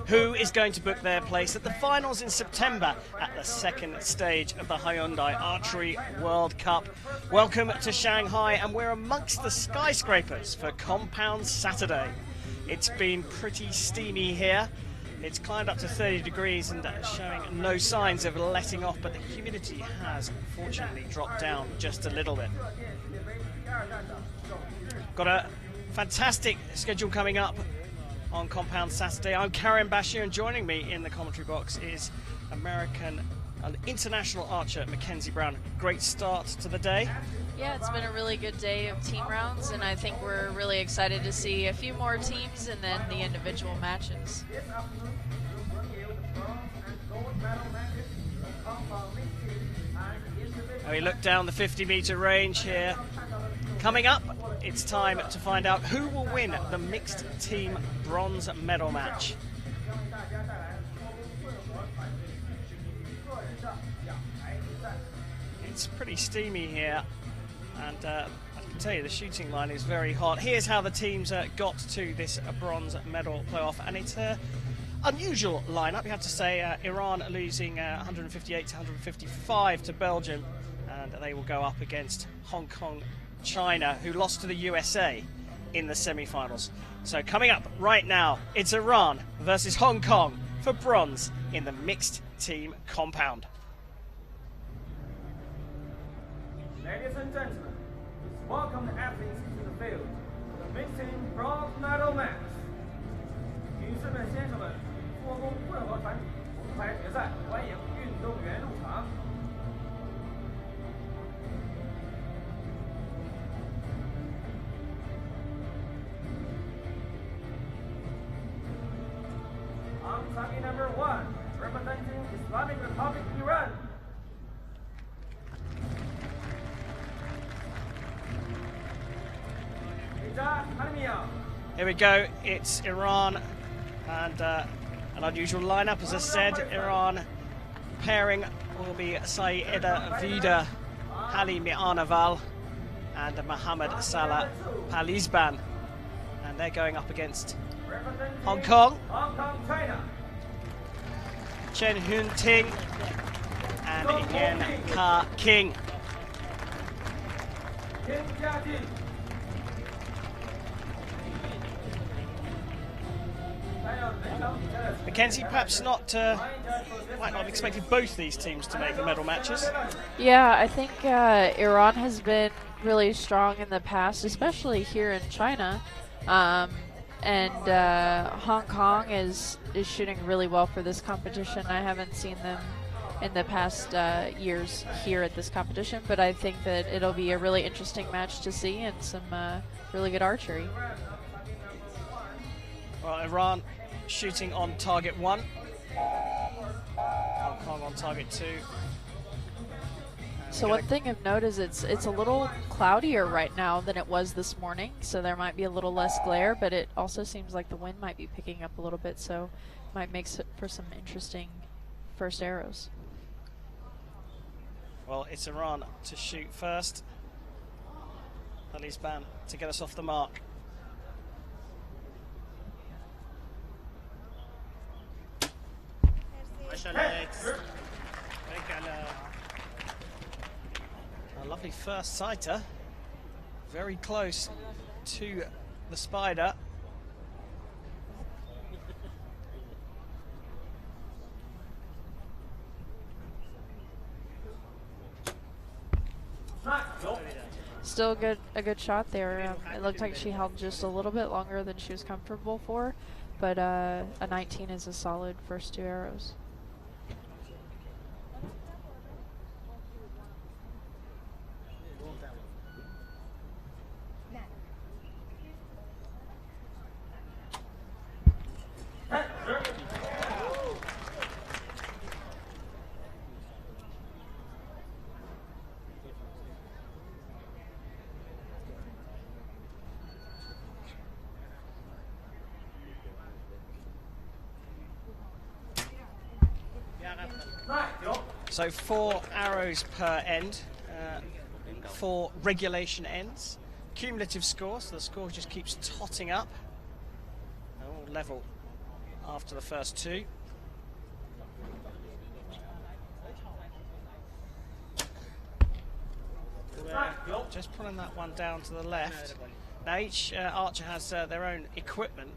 who is going to book their place at the finals in September at the second stage of the Hyundai Archery World Cup. Welcome to Shanghai, and we're amongst the skyscrapers for Compound Saturday. It's been pretty steamy here. It's climbed up to 30 degrees and showing no signs of letting off, but the humidity has fortunately dropped down just a little bit. Got a fantastic schedule coming up on Compound Saturday. I'm Karen Bashir, and joining me in the commentary box is American and international archer Mackenzie Brown. Great start to the day. Yeah, it's been a really good day of team rounds, and I think we're really excited to see a few more teams and then the individual matches. We look down the 50-meter range here. Coming up, it's time to find out who will win the mixed team bronze medal match. It's pretty steamy here, and I can tell you the shooting line is very hot. Here's how the teams got to this bronze medal playoff, and it's an unusual lineup, you have to say. Iran losing 158 to 155 to Belgium, and they will go up against Hong Kong, China, who lost to the USA in the semi-finals. So coming up right now, it's Iran versus Hong Kong for bronze in the mixed team compound. Ladies and gentlemen, welcome the athletes to the field for the mixed team bronze medal match. 女士们、先生们，复工混合团体铜牌决赛，欢迎运动员入场。On side number 1, representing Islamic Republic Iran. Here we go, it's Iran, and an unusual lineup, as I said. Iran pairing will be Saeeda Vida Ali Mi'anaval and Mohammed Salah Palizban, and they're going up against Hong Kong, Chen Hun Ting and Yen Ka King. Mackenzie, perhaps not, might not have expected both these teams to make the medal matches. Yeah, I think Iran has been really strong in the past, especially here in China. And Hong Kong is shooting really well for this competition. I haven't seen them in the past years here at this competition, but I think that it'll be a really interesting match to see and some really good archery. Well, Iran shooting on target 1, Hong Kong on target 2. So one thing of note is it's a little cloudier right now than it was this morning, so there might be a little less glare, but it also seems like the wind might be picking up a little bit, so might make for some interesting first arrows. Well, it's Iran to shoot first. Palizban to get us off the mark. A lovely first sighter, very close to the spider. Still a good shot there. It looked like she held just a little bit longer than she was comfortable for, but a 19 is a solid first 2 arrows. So 4 arrows per end, 4 regulation ends. Cumulative score, so the score just keeps totting up. All level after the first two. Just pulling that one down to the left. Now each archer has their own equipment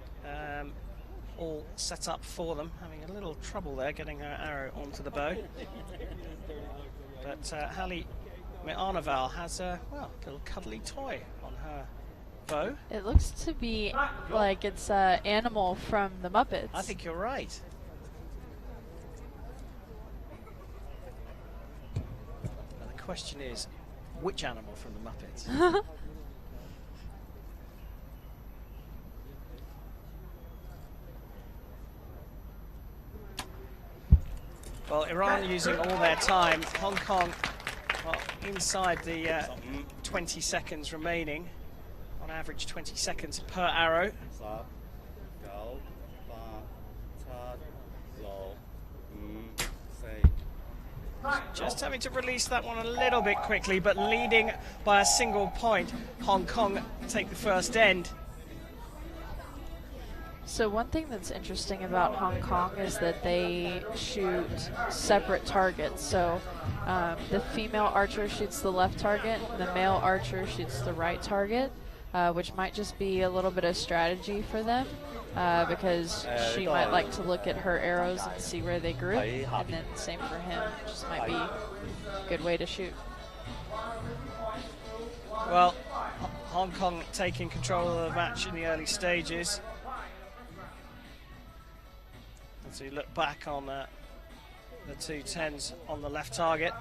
all set up for them. Having a little trouble there getting her arrow onto the bow. But Hallie Arnaval has a little cuddly toy on her bow. It looks to be like it's an animal from the Muppets. I think you're right. Now the question is, which animal from the Muppets? Well, Iran using all their time. Hong Kong inside the 20 seconds remaining. On average, 20 seconds per arrow. Just having to release that one a little bit quickly, but leading by a single point. Hong Kong take the first end. So one thing that's interesting about Hong Kong is that they shoot separate targets. So the female archer shoots the left target, the male archer shoots the right target, which might just be a little bit of strategy for them because she might like to look at her arrows and see where they group, and then same for him. Just might be a good way to shoot. Well, Hong Kong taking control of the match in the early stages. So you look back on the two 10s on the left target.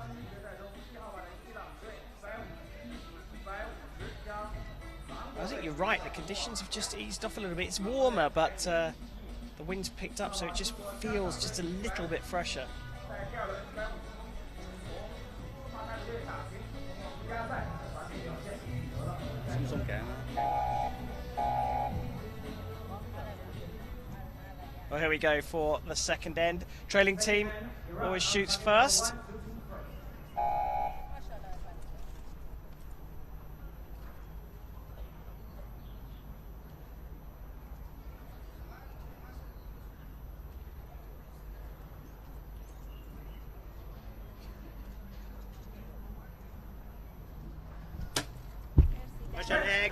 I think you're right, the conditions have just eased off a little bit. It's warmer, but the wind's picked up, so it just feels just a little bit fresher. Well, here we go for the second end. Trailing team always shoots first.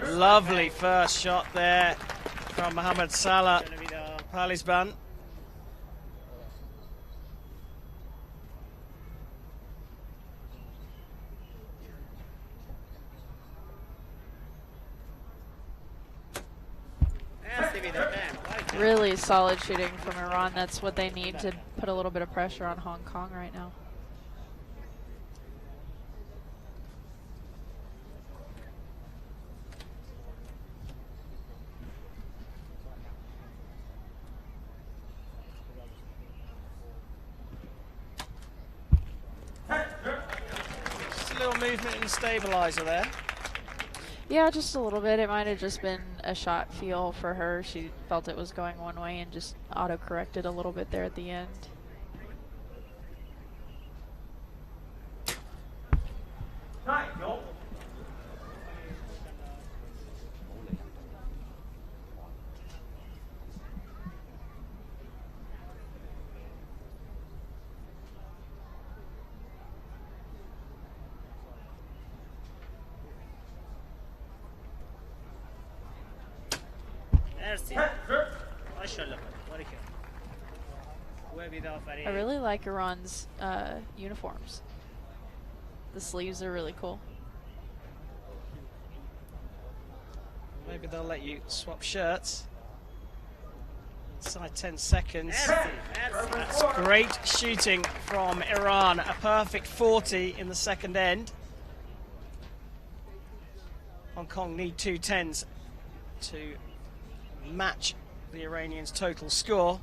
Lovely first shot there from Mohamed Salah Palisban. Really solid shooting from Iran. That's what they need to put a little bit of pressure on Hong Kong right now. Just a little movement in the stabilizer there. Yeah, just a little bit. It might have just been a shot feel for her. She felt it was going one way and just auto-corrected a little bit there at the end. I really like Iran's uniforms. The sleeves are really cool. Maybe they'll let you swap shirts. Inside 10 seconds. That's great shooting from Iran. A perfect 40 in the second end. Hong Kong need two 10s to match the Iranians' total score.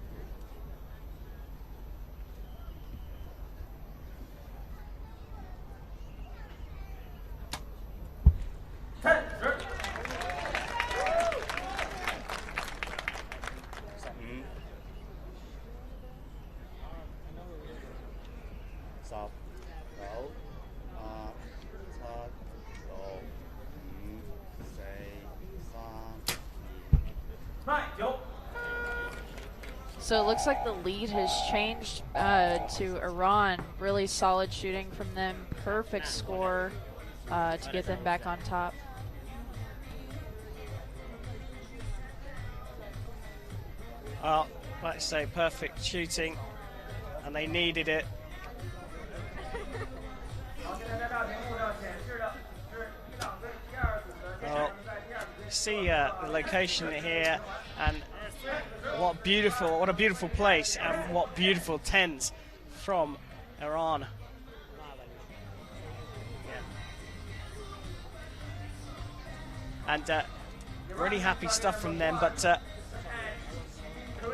So it looks like the lead has changed to Iran. Really solid shooting from them. Perfect score to get them back on top. Well, like I say, perfect shooting, and they needed it. Well, you see the location here, and what a beautiful place, and what beautiful tents from Iran. And really happy stuff from them, but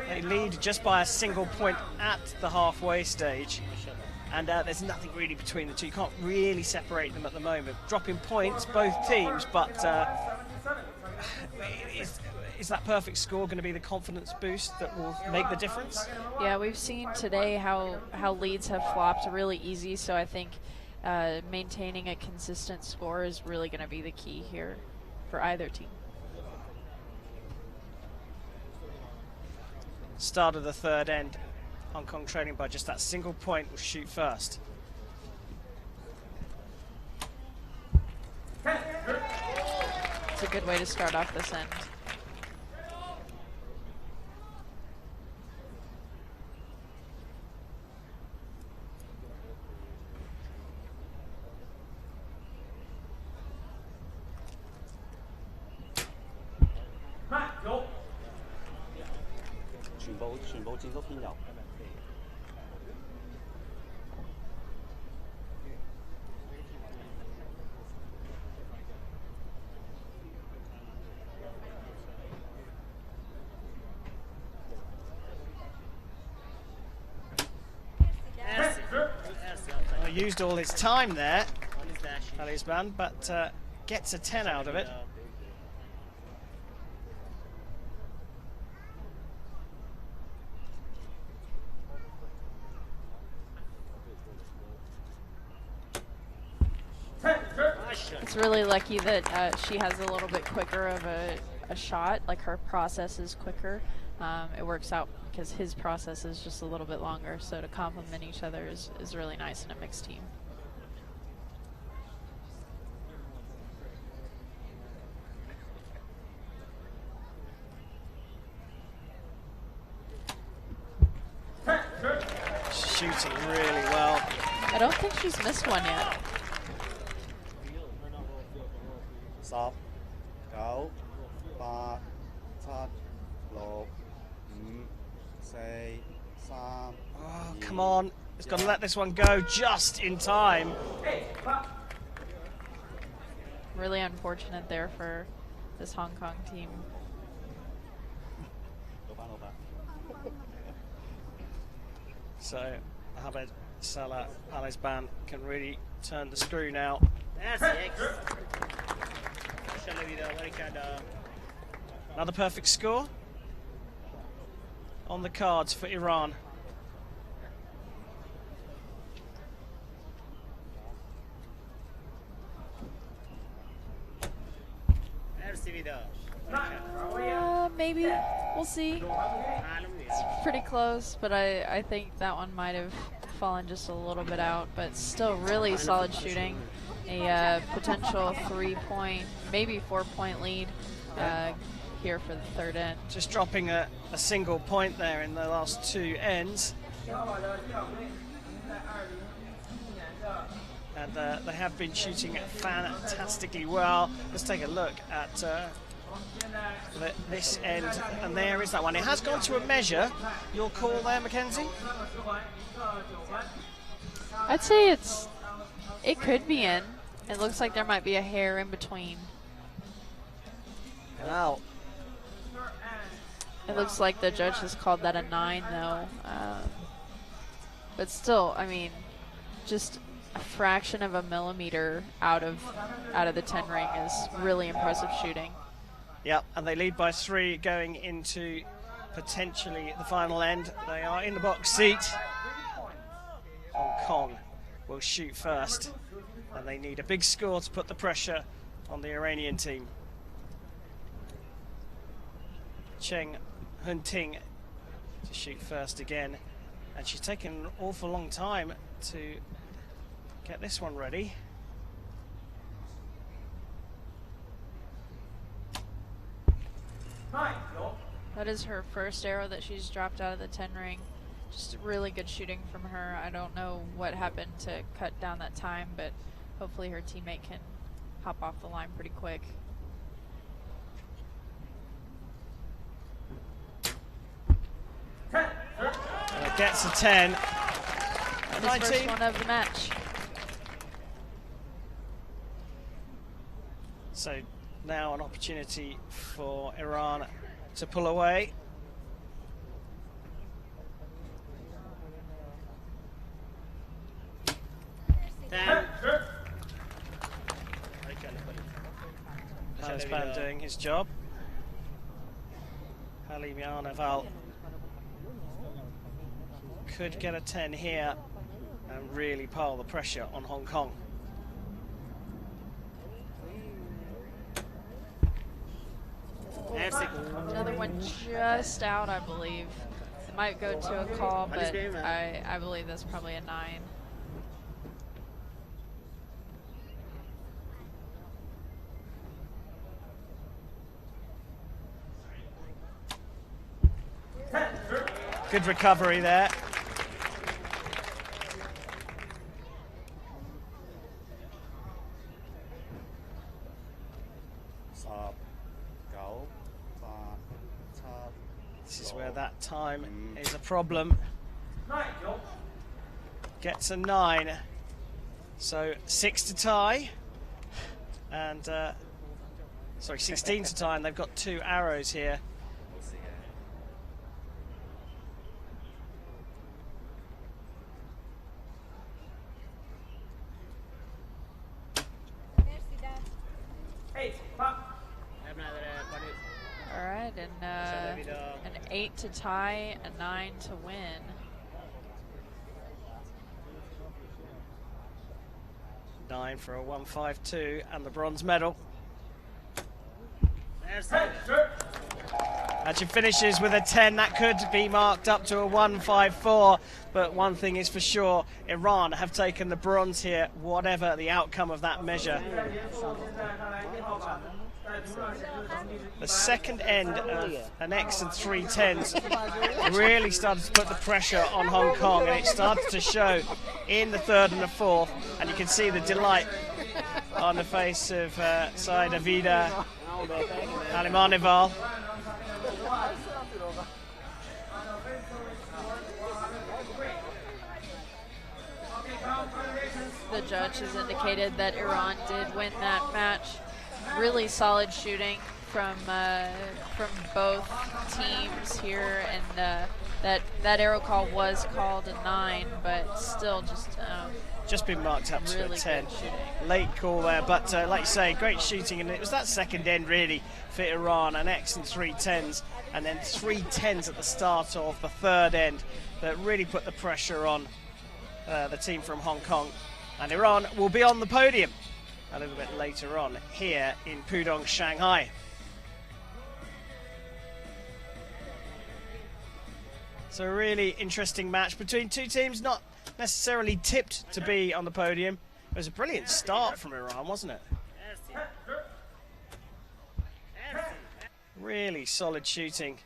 they lead just by a single point at the halfway stage, and there's nothing really between the two. You can't really separate them at the moment. Dropping points, both teams, but is that perfect score going to be the confidence boost that will make the difference? Yeah, we've seen today how leads have flopped really easy, so I think maintaining a consistent score is really going to be the key here for either team. Start of the third end, Hong Kong trailing by just that single point, will shoot first. It's a good way to start off this end. Used all his time there, Talisman, but gets a 10 out of it. It's really lucky that she has a little bit quicker of a shot, like her process is quicker. It works out because his process is just a little bit longer, so to complement each other is really nice in a mixed team. Shooting really well. I don't think she's missed one yet. 10、9、8、7、6、5、4、3。 Oh, come on. It's got to let this one go just in time. Really unfortunate there for this Hong Kong team. So, Mohamed Salah Talisman can really turn the screw now. Another perfect score on the cards for Iran. Maybe. We'll see. It's pretty close, but I think that one might have fallen just a little bit out, but still really solid shooting. A potential 3-point, maybe 4-point lead here for the third end. Just dropping a single point there in the last two ends. And they have been shooting fantastically well. Let's take a look at this end, and there is that one. It has gone to a measure. Your call there, Mackenzie? I'd say it could be in. It looks like there might be a hair in between. Wow. It looks like the judge has called that a 9, though. But still, I mean, just a fraction of a millimeter out of the 10 ring is really impressive shooting. Yep, and they lead by 3 going into potentially the final end. They are in the box seat. Hong Kong will shoot first, and they need a big score to put the pressure on the Iranian team. Cheng Hunting to shoot first again. And she's taken an awful long time to get this one ready. That is her first arrow that she's dropped out of the 10 ring. Just really good shooting from her. I don't know what happened to cut down that time, but hopefully her teammate can hop off the line pretty quick. Gets a 10. His first one of the match. So now an opportunity for Iran to pull away. Palispan doing his job. Halim Yarnaval could get a 10 here and really pile the pressure on Hong Kong. Another one just out, I believe. It might go to a call, but I believe that's probably a 9. Good recovery there. This is where that time is a problem. Gets a 9. So 6 to tie. And, sorry, 16 to tie, and they've got 2 arrows here. Alright, and an 8 to tie, a 9 to win. Nine for a 152 and the bronze medal. And she finishes with a 10. That could be marked up to a 154. But one thing is for sure, Iran have taken the bronze here, whatever the outcome of that measure. The second end of an X and 3 10s really started to put the pressure on Hong Kong, and it started to show in the third and the fourth, and you can see the delight on the face of Saida Vida Alimarneval. The judge has indicated that Iran did win that match. Really solid shooting from both teams here, and that arrow call was called a 9, but still just been marked up to really a 10. Good late call there, but like you say, great shooting, and it was that second end really for Iran, an X and 3 10s, and then 3 10s at the start of the third end that really put the pressure on the team from Hong Kong. And Iran will be on the podium a little bit later on here in Pudong, Shanghai. So a really interesting match between two teams not necessarily tipped to be on the podium. It was a brilliant start from Iran, wasn't it? Really solid shooting.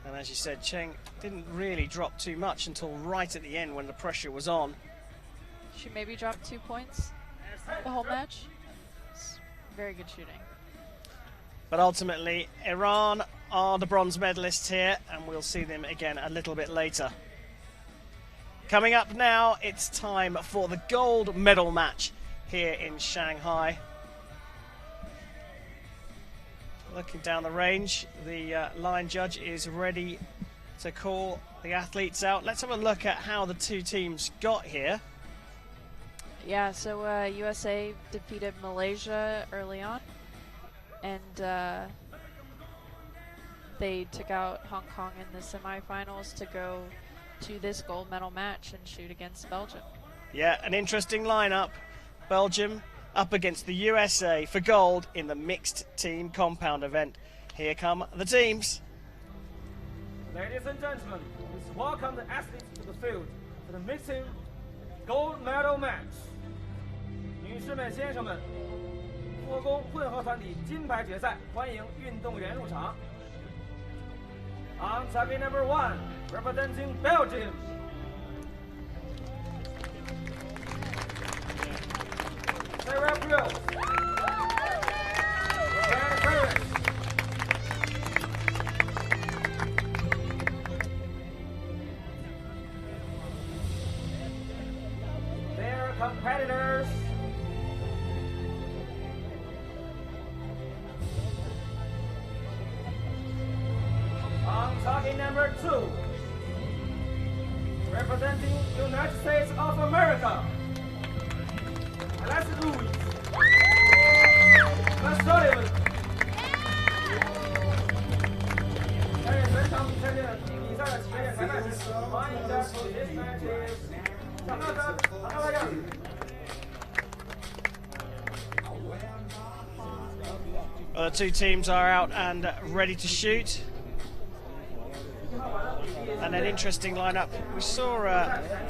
And as you said, Cheng didn't really drop too much until right at the end when the pressure was on. She maybe dropped 2 points the whole match. It's very good shooting. But ultimately, Iran are the bronze medalists here, and we'll see them again a little bit later. Coming up now, it's time for the gold medal match here in Shanghai. Looking down the range, the line judge is ready to call the athletes out. Let's have a look at how the two teams got here. Yeah, so USA defeated Malaysia early on, and they took out Hong Kong in the semifinals to go to this gold medal match and shoot against Belgium. Yeah, an interesting lineup. Belgium up against the USA for gold in the mixed team compound event. Here come the teams. Ladies and gentlemen, please welcome the athletes to the field for the mixed team gold medal match. 女士们、先生们，多功混合团体金牌决赛，欢迎运动员入场。On target number 1, representing Belgium. Sarah Prills. Jan Curtis. Their competitors. On target number 2, representing United States of America, Alexis Louis, Matt Sullivan. 本场比赛的比赛的起点裁判是欢迎的 This match is The two teams are out and ready to shoot. And an interesting lineup. We saw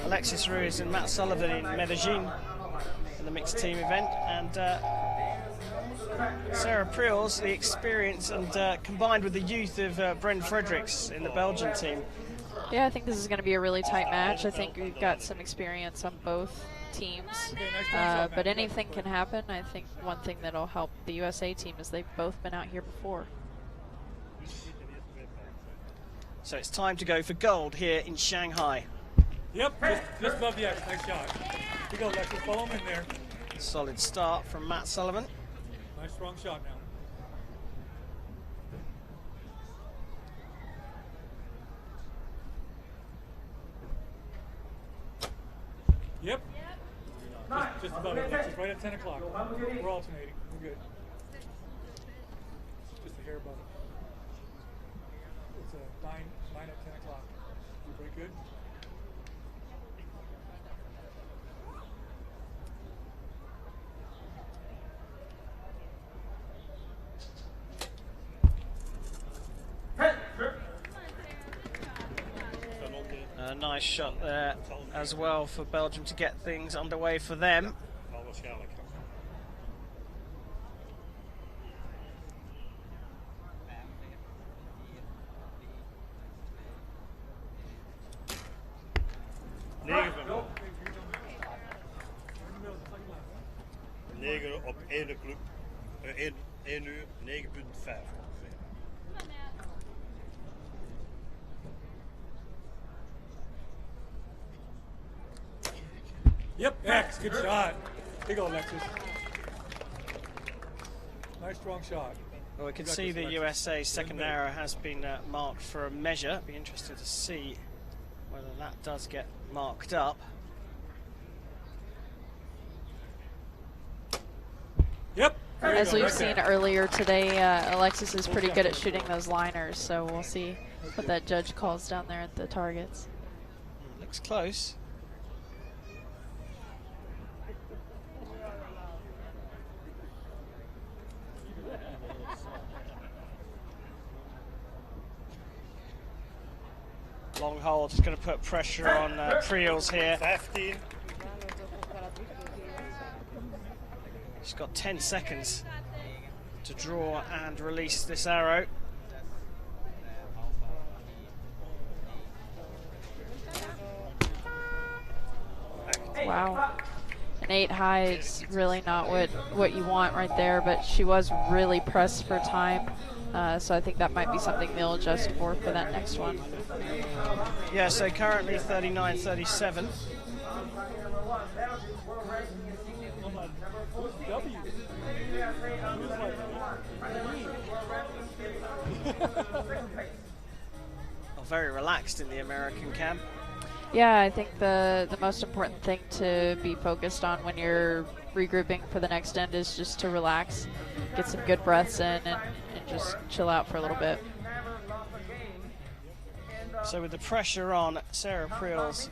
Alexis Ruiz and Matt Sullivan in Medellin in the mixed team event, and Sarah Prills, the experience and combined with the youth of Bren Fredericks in the Belgian team. Yeah, I think this is going to be a really tight match. I think we've got some experience on both teams, but anything can happen. I think one thing that'll help the USA team is they've both been out here before. So it's time to go for gold here in Shanghai. Yep, just above the X. Nice shot. You go, Lexus. Follow him in there. Solid start from Matt Sullivan. Nice strong shot now. Yep. Just above it, Lexus. Right at 10 o'clock. We're alternating. We're good. Just a hair above it. It's a 9 at 10 o'clock. Pretty good. A nice shot there as well for Belgium to get things underway for them. Op 1 club, 1 uur 9,5. Yep, X, good shot. Big old Lexus. Nice strong shot. Well, we can see the USA's second arrow has been marked for a measure. Be interested to see whether that does get marked up. Yep. As we've seen earlier today, Alexis is pretty good at shooting those liners, so we'll see what that judge calls down there at the targets. Looks close. Long hole, just going to put pressure on Prills here. 15. She's got 10 seconds to draw and release this arrow. Wow. An 8 high is really not what you want right there, but she was really pressed for time. So I think that might be something they'll adjust for that next one. Yeah, so currently 39-37. Very relaxed in the American camp. Yeah, I think the most important thing to be focused on when you're regrouping for the next end is just to relax, get some good breaths in, and just chill out for a little bit. So with the pressure on, Sarah Prills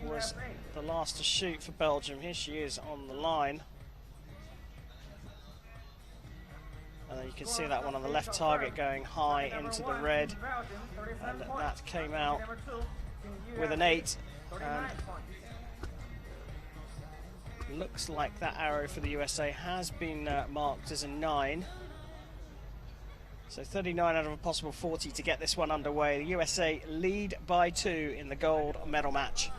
was the last to shoot for Belgium. Here she is on the line. And then you can see that one on the left target going high into the red. And that came out with an 8. And looks like that arrow for the USA has been marked as a 9. So 39 out of a possible 40 to get this one underway. The USA lead by 2 in the gold medal match.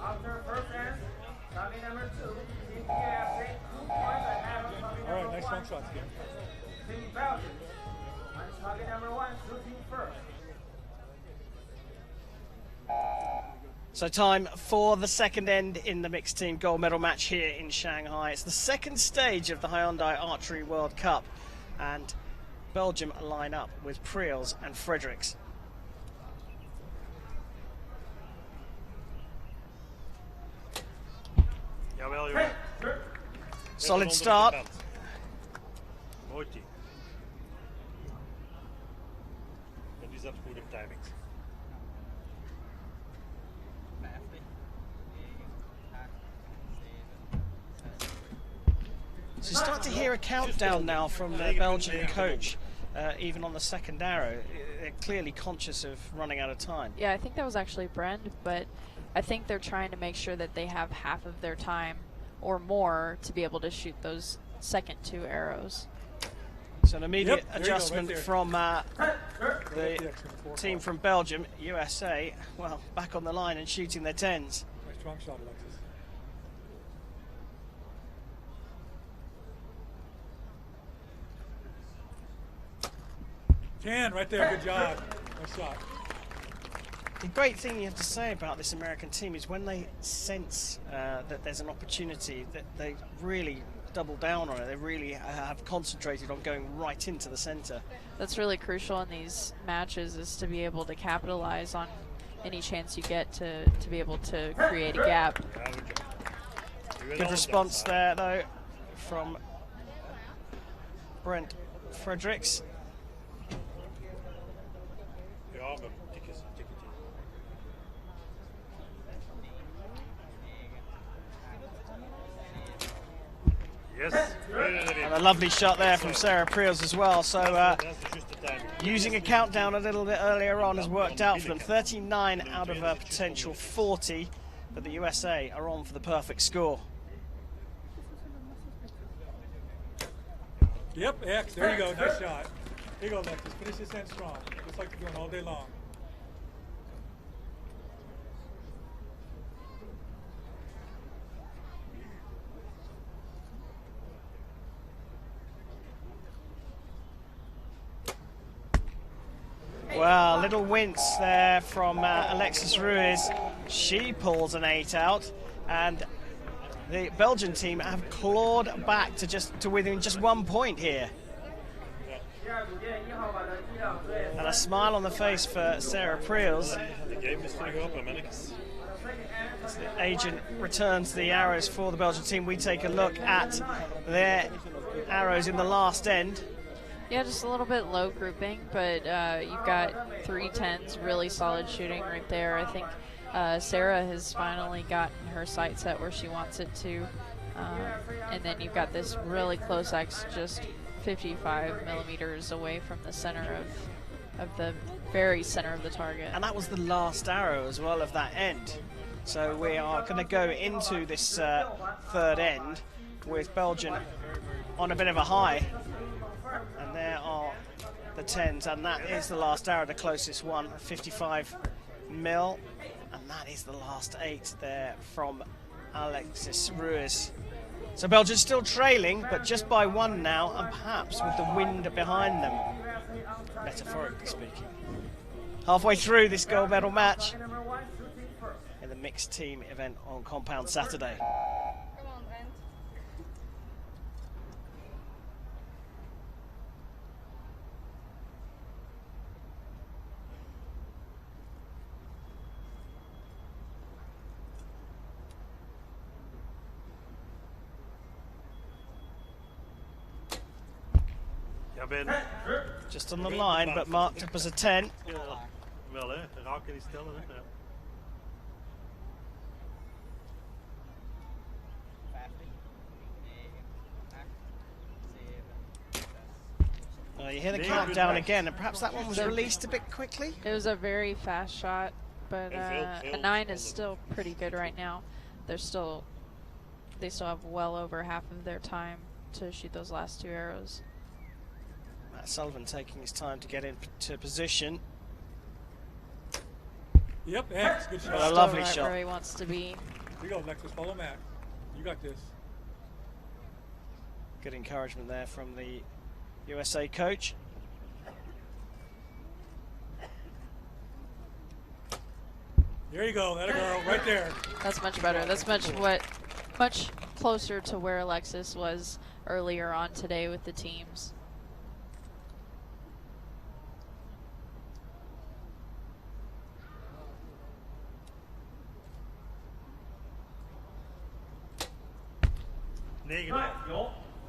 After first end, target number 2, Team USA, 2 points ahead of target All right, number nice 1. long shots again. Team Belgium, and target number 1 shooting first. So time for the second end in the mixed team gold medal match here in Shanghai. It's the second stage of the Hyundai Archery World Cup, and Belgium line up with Priels and Fredericks. Jawel, jongen. Solid start. Mooi team. En die zat goed op timings. So you start to hear a countdown now from the Belgian coach, even on the second arrow. They're clearly conscious of running out of time. Yeah, I think that was actually Brend, but I think they're trying to make sure that they have half of their time or more to be able to shoot those second 2 arrows. So an immediate adjustment right from the team from Belgium, USA, well, back on the line and shooting their 10s. Nice strong shot, Alexis. 10 right there, good job. Nice shot. The great thing you have to say about this American team is when they sense that there's an opportunity, that they really double down on it. They really have concentrated on going right into the center. That's really crucial in these matches, is to be able to capitalize on any chance you get to be able to create a gap. Good response there, though, from Brent Fredericks. Ja, maar tikjes, tikketje. Yes. And a lovely shot there from Sarah Priels as well. So That's just the timing. using a countdown a little bit earlier on has worked out for them. 39 out of a potential 40, but the USA are on for the perfect score. Yep, X, there you go, nice shot. Here you go, Alexis, finish this end strong, just like you're doing all day long. Well, little wince there from Alexis Ruiz. She pulls an 8 out, and the Belgian team have clawed back to within just 1 point here. And a smile on the face for Sarah Priels. The game is filling up, mannetjes. As the agent returns the arrows for the Belgian team, we take a look at their arrows in the last end. Yeah, just a little bit low grouping, but you've got 3 10s, really solid shooting right there. I think Sarah has finally gotten her sight set where she wants it to. And then you've got this really close X, just 55 millimeters away from the center of the very center of the target. And that was the last arrow as well of that end. So we are going to go into this third end with Belgium on a bit of a high. And there are the 10s, and that is the last arrow, the closest one, 55 mil. And that is the last 8 there from Alexis Ruiz. So Belgium still trailing, but just by 1 now, and perhaps with the wind behind them, metaphorically speaking. Halfway through this gold medal match in the mixed team event on Compound Saturday. Just on the line, but marked up as a 10. Wel hè, raken die stellen hè. Ja. You hear the countdown again, and perhaps that one was released a bit quickly. It was a very fast shot, but a 9 is still pretty good right now. They still have well over half of their time to shoot those last 2 arrows. Matt Sullivan taking his time to get into position. Yep, X, good shot. A lovely right shot. where he wants to be. Here you go, Lexus, follow Matt. You got this. Good encouragement there from the USA coach. There you go, that a girl, right there. That's much better. That's much closer to where Alexis was earlier on today with the teams.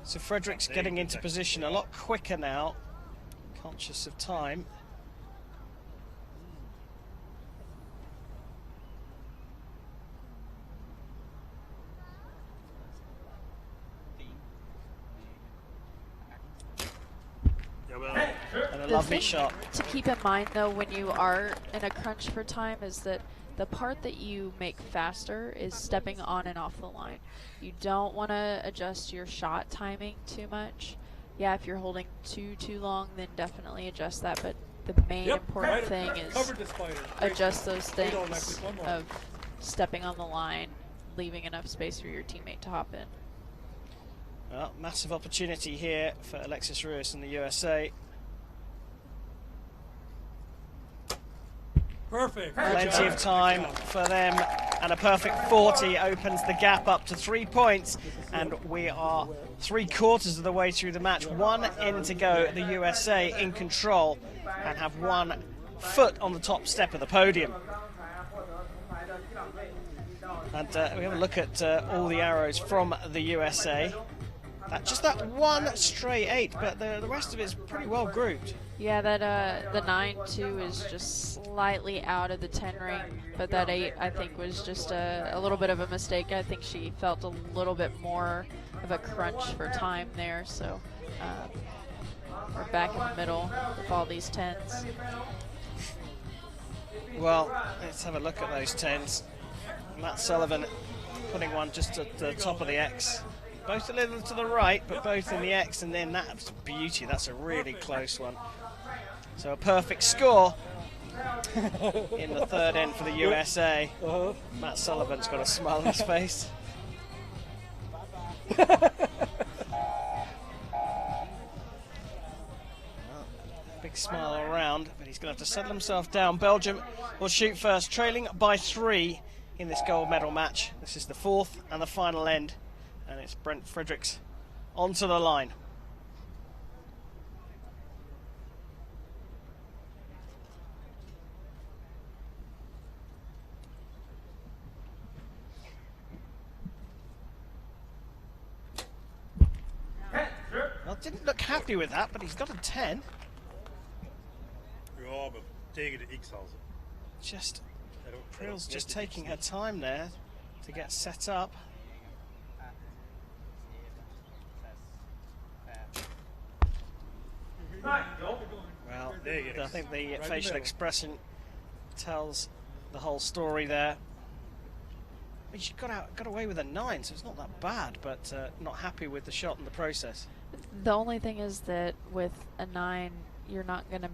So Frederick's getting into position a lot quicker now, conscious of time. And a lovely shot. To keep in mind though when you are in a crunch for time is that the part that you make faster is stepping on and off the line. You don't want to adjust your shot timing too much. Yeah, if you're holding too long, then definitely adjust that. But the main important thing is adjust those things of stepping on the line, leaving enough space for your teammate to hop in. Well, massive opportunity here for Alexis Ruiz and the USA. Perfect. Plenty of time for them, and a perfect 40 opens the gap up to 3 points, and we are 3/4 of the way through the match. 1 in to go. The USA in control and have 1 foot on the top step of the podium. And we have a look at all the arrows from the USA. Just that 1 stray 8, but the rest of it is pretty well grouped. Yeah, that the 9-2 is just slightly out of the 10 ring, but that 8 I think was just a little bit of a mistake. I think she felt a little bit more of a crunch for time there, so we're back in the middle with all these 10s. Well, let's have a look at those 10s. Matt Sullivan putting one just at the top of the X. Both a little to the right, but both in the X, and then that's beauty. That's a really close one. So a perfect score in the third end for the USA. Matt Sullivan's got a smile on his face. Big smile around, but he's going to have to settle himself down. Belgium will shoot first, trailing by 3 in this gold medal match. This is the 4th and the final end. And it's Brent Fredericks onto the line. Well, didn't look happy with that, but he's got a 10. Ja, maar tegen de X al. Just, Pril's just taking her time there to get set up. Well, I think the facial expression tells the whole story there. But she got away with a 9, so it's not that bad, but not happy with the shot and the process. The only thing is that with a 9, you're not going to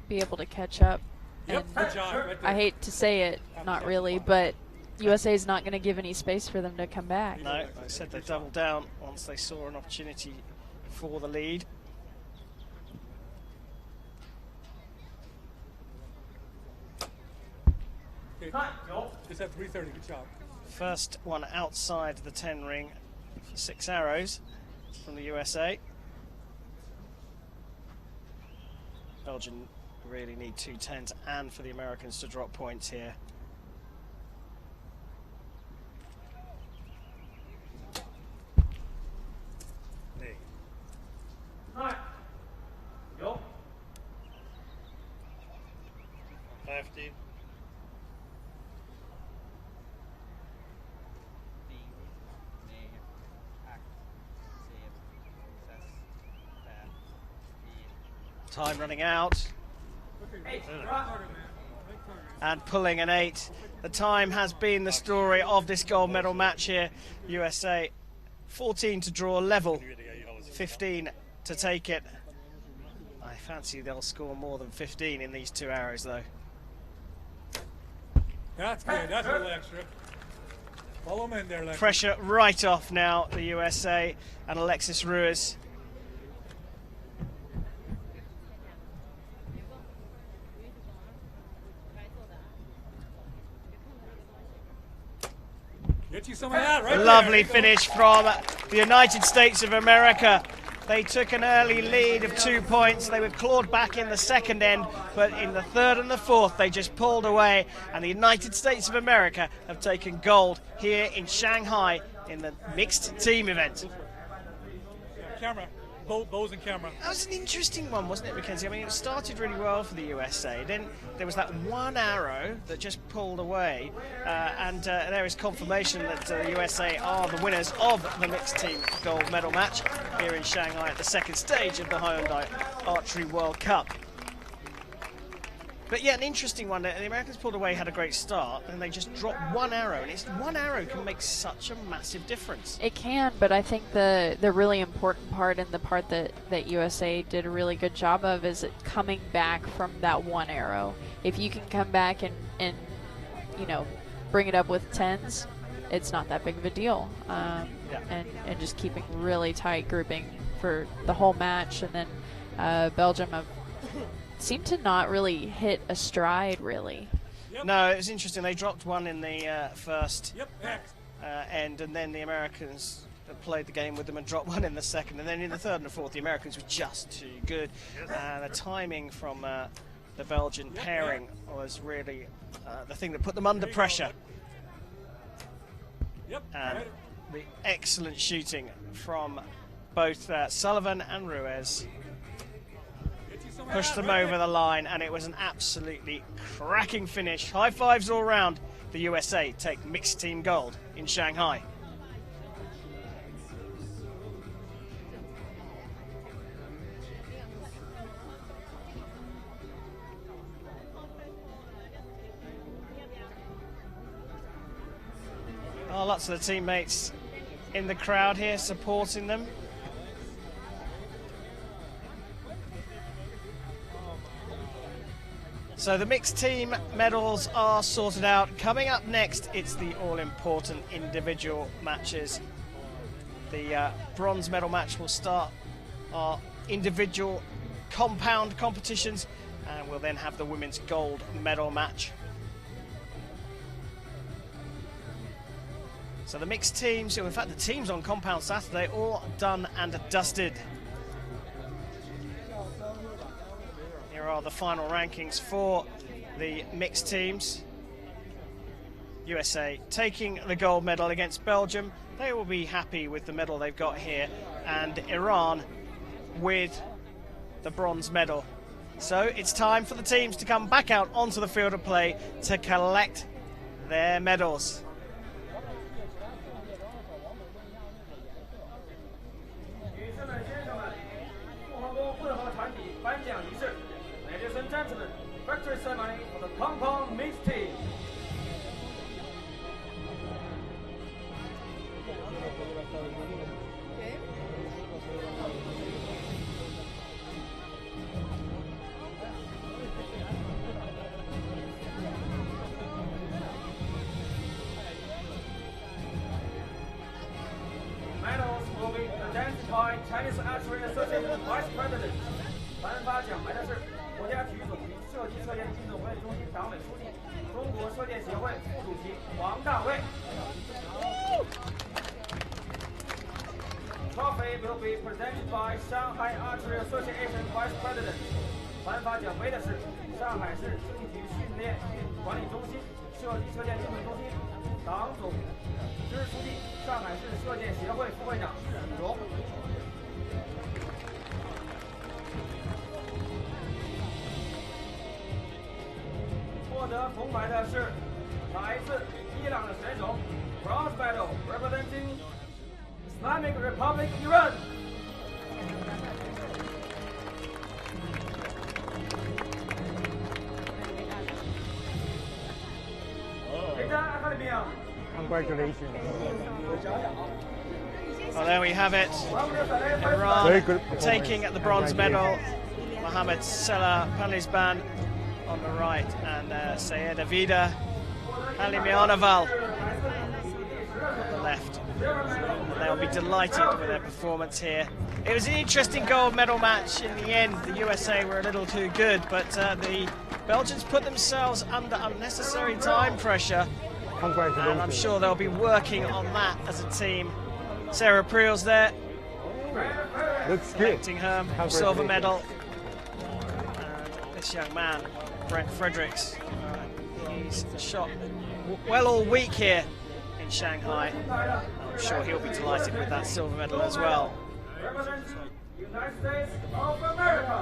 be able to catch up. Yep, good job. Right there. I hate to say it, not really, but USA is not going to give any space for them to come back. No, like I said, they doubled down once they saw an opportunity for the lead. Okay. Just at 3:30. Good job. First one outside the 10 ring for 6 arrows from the USA. Belgium really need 2 10s and for the Americans to drop points here. 15. Time running out. And pulling an 8. The time has been the story of this gold medal match here. USA 14 to draw level, 15 to take it. I fancy they'll score more than 15 in these 2 arrows though. That's good. That's a little extra. Follow them in there, Alexis. Pressure right off now, the USA and Alexis Ruiz. Get you some of that right Lovely there. finish from the United States of America. They took an early lead of 2 points. They were clawed back in the second end, but in the third and the fourth, they just pulled away. And the United States of America have taken gold here in Shanghai in the mixed team event. Camera. Bows and camera. That was an interesting one, wasn't it, Mackenzie? I mean, it started really well for the USA. Then there was that one arrow that just pulled away. And there is confirmation that the USA are the winners of the mixed team gold medal match here in Shanghai at the second stage of the Hyundai Archery World Cup. But yeah, an interesting one. The Americans pulled away, had a great start, and they just dropped one arrow. And it's one arrow can make such a massive difference. It can, but I think the really important part and the part that USA did a really good job of is it coming back from that one arrow. If you can come back and you know, bring it up with 10s, it's not that big of a deal. And just keeping really tight grouping for the whole match. And then Belgium seemed to not really hit a stride, really. Yep. No, it was interesting. They dropped one in the first Yep. end, and then the Americans played the game with them and dropped one in the second. And then in the third and the fourth, the Americans were just too good. The timing from the Belgian pairing was really the thing that put them under pressure. Yep. And the excellent shooting from both Sullivan and Ruiz pushed them over the line, and it was an absolutely cracking finish. High fives all round. The USA take mixed team gold in Shanghai. Oh, lots of the teammates in the crowd here supporting them. So the mixed team medals are sorted out. Coming up next, it's the all-important individual matches. The bronze medal match will start our individual compound competitions, and we'll then have the women's gold medal match. So the mixed teams, in fact the teams on compound Saturday, all done and dusted. Here are the final rankings for the mixed teams. USA taking the gold medal against Belgium. They will be happy with the medal they've got here. And Iran with the bronze medal. So it's time for the teams to come back out onto the field of play to collect their medals. Ladies and gentlemen, victory ceremony for the compound mixed team. Medals will be presented by Chinese Archery Association Vice President. 颁发奖牌的是国家体育总局射击射箭运动会中心党委书记、中国射箭协会副主席王大卫。Trophy will be presented by Shanghai Archery Association Vice President. 颁发奖杯的是上海市竞技训练管理中心射击射箭运动中心党总支书记、上海市射箭协会副会长许荣。铜牌的是来自伊朗的选手 ，bronze medal representing Islamic Republic Iran。Congratulations. Well, there we have it. Iran taking the bronze medal. Mohammed Salah Palizban on the right, and Sayed Avida Halimianaval on the left. And they'll be delighted with their performance here. It was an interesting gold medal match. In the end, the USA were a little too good, but the Belgians put themselves under unnecessary time pressure. And I'm sure they'll be working on that as a team. Sarah Priel's there, collecting her silver medal. And this young man, Brent Fredericks, he's shot well all week here in Shanghai. I'm sure he'll be delighted with that silver medal as well.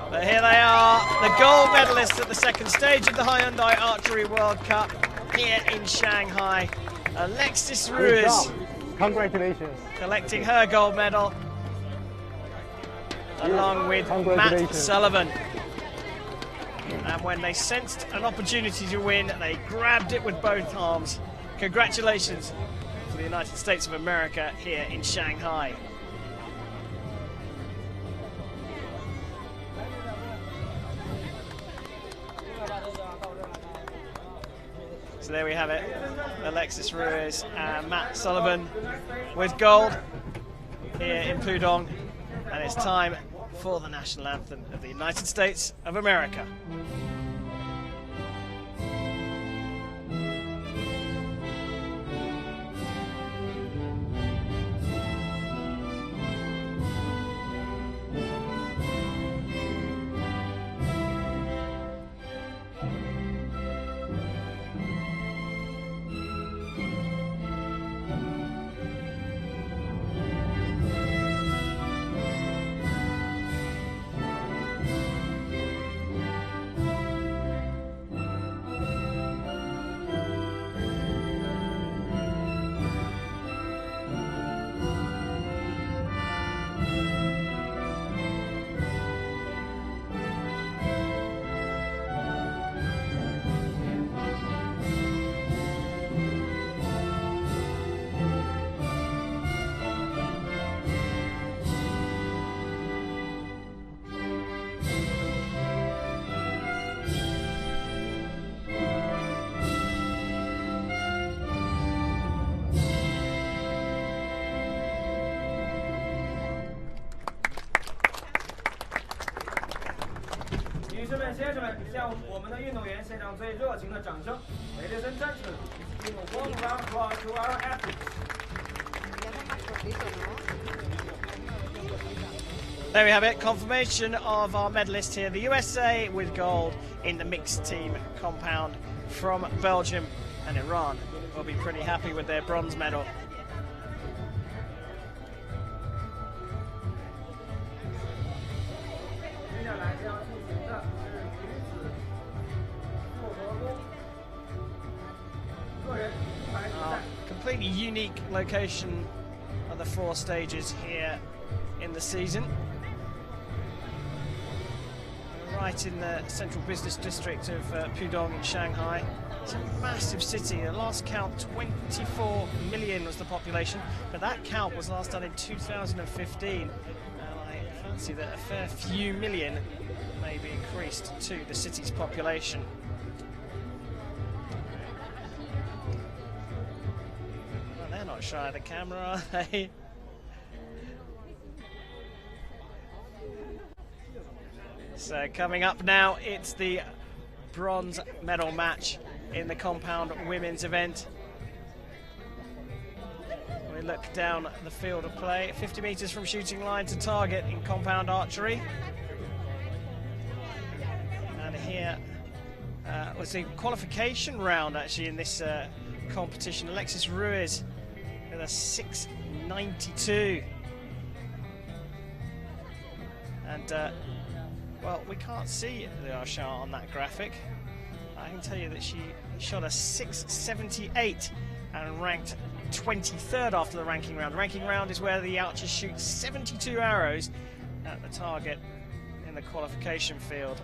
But here they are, the gold medalists at the second stage of the Hyundai Archery World Cup here in Shanghai. Alexis Ruiz, congratulations, collecting her gold medal, along with Matt Sullivan. And when they sensed an opportunity to win, they grabbed it with both arms. Congratulations to the United States of America here in Shanghai. So there we have it, Alexis Ruiz and Matt Sullivan with gold here in Pudong, and it's time for the national anthem of the United States of America. Ladies and gentlemen, give a warm round of applause to our athletes. There we have it, confirmation of our medalists here. The USA with gold in the mixed team compound from Belgium, and Iran will be pretty happy with their bronze medal. Completely unique location of the 4 stages here in the season. Right in the central business district of Pudong in Shanghai. It's a massive city. The last count, 24 million was the population, but that count was last done in 2015. And I fancy that a fair few million may be increased to the city's population. Well, they're not shy of the camera, are they? So coming up now, it's the bronze medal match in the compound women's event. We look down the field of play, 50 meters from shooting line to target in compound archery. And here was the qualification round actually in this competition. Alexis Ruiz with a 6.92. And well, we can't see the Arshar on that graphic. I can tell you that she shot a 678 and ranked 23rd after the ranking round. The ranking round is where the archers shoot 72 arrows at the target in the qualification field.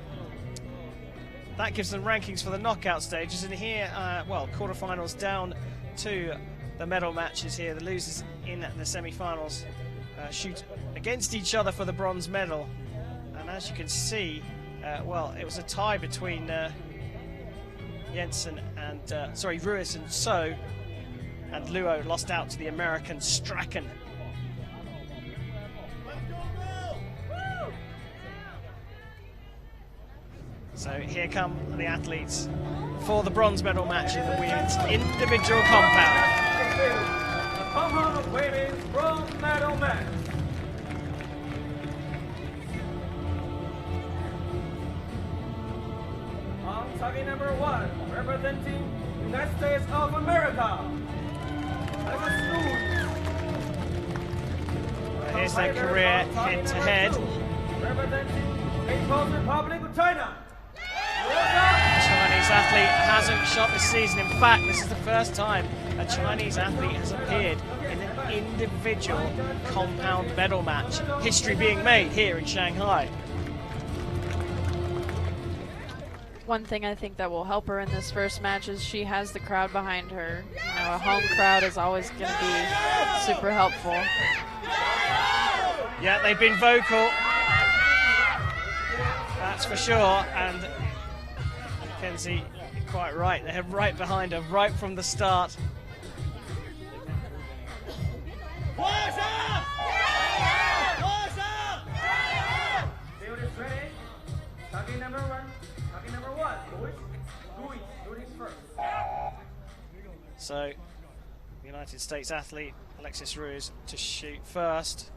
That gives them rankings for the knockout stages, and here, well, quarterfinals down to the medal matches here. The losers in the semi-finals shoot against each other for the bronze medal. And as you can see, well, it was a tie between Jensen and, Ruiz and So, and Luo lost out to the American Strachan. So here come the athletes for the bronze medal match in the women's individual compound. The compound women's bronze medal match. On target number 1, representing the United States of America. Here's their career head-to-head. Representing the People's Republic of China. Chinese athlete hasn't shot this season. In fact, this is the first time a Chinese athlete has appeared in an individual compound medal match. History being made here in Shanghai. One thing I think that will help her in this first match is she has the crowd behind her. You know, a home crowd is always going to be super helpful. Yeah, they've been vocal. That's for sure. And Mackenzie, you're quite right. They're right behind her, right from the start. Field is ready. Target number 1. Target number 1. Louis shooting first. So, United States athlete Alexis Ruiz to shoot first.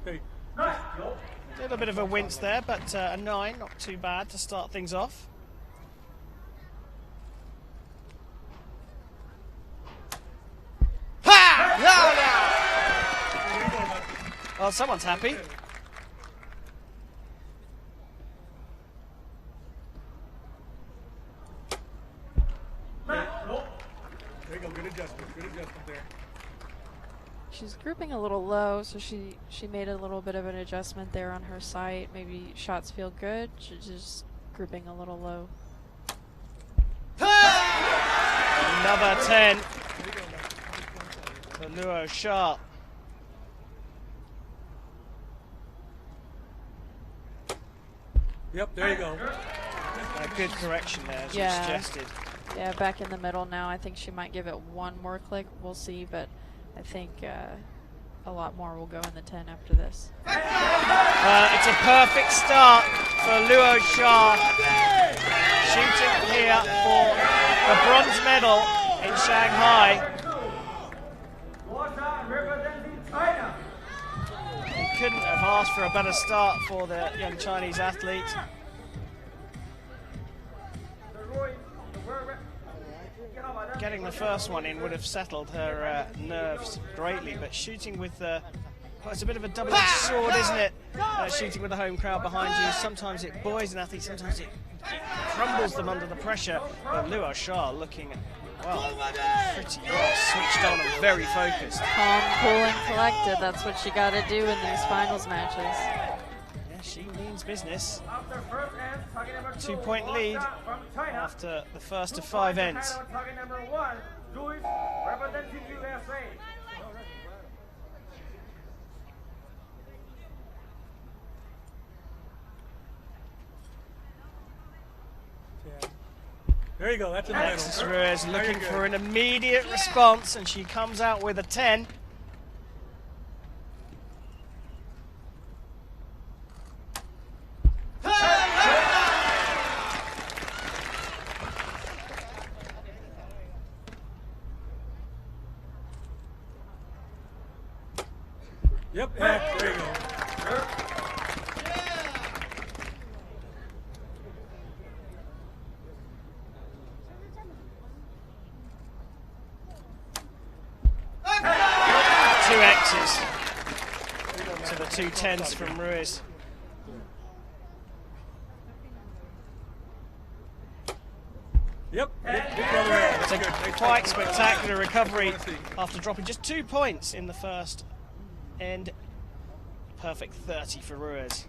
Hey. A little bit of a wince there, but a 9, not too bad to start things off. Ha! Well, someone's happy. There you go, good adjustment there. She's grouping a little low, so she made a little bit of an adjustment there on her sight. Maybe shots feel good. She's just grouping a little low. Another 10 for Luo Sha. Yep, there you go. A good correction there, as you suggested. Yeah, back in the middle now. I think she might give it one more click. We'll see, but I think a lot more will go in the 10 after this. It's a perfect start for Luo Sha, shooting here for the bronze medal in Shanghai. He couldn't have asked for a better start for the young Chinese athlete. Getting the first one in would have settled her nerves greatly, but shooting with well, it's a bit of a double-edged sword, isn't it? Shooting with the home crowd behind you. Sometimes it buoys an athlete, sometimes it crumbles them under the pressure. But Luo Sha looking, well, pretty well switched on and very focused. Calm, cool, and collected. That's what you got to do in these finals matches. Yeah, she means business. 2-point lead after the first of 5 ends. Target number 1, Louis representing USA. There you go, that's a medal. Alexis Ruiz looking for an immediate response, and she comes out with a 10. Yep, yeah, there you go. Two X's to the 2 10s from Ruiz. Yep. Big brother arrow. It's a quite spectacular recovery after dropping just 2 points in the first end. Perfect 30 for Ruiz.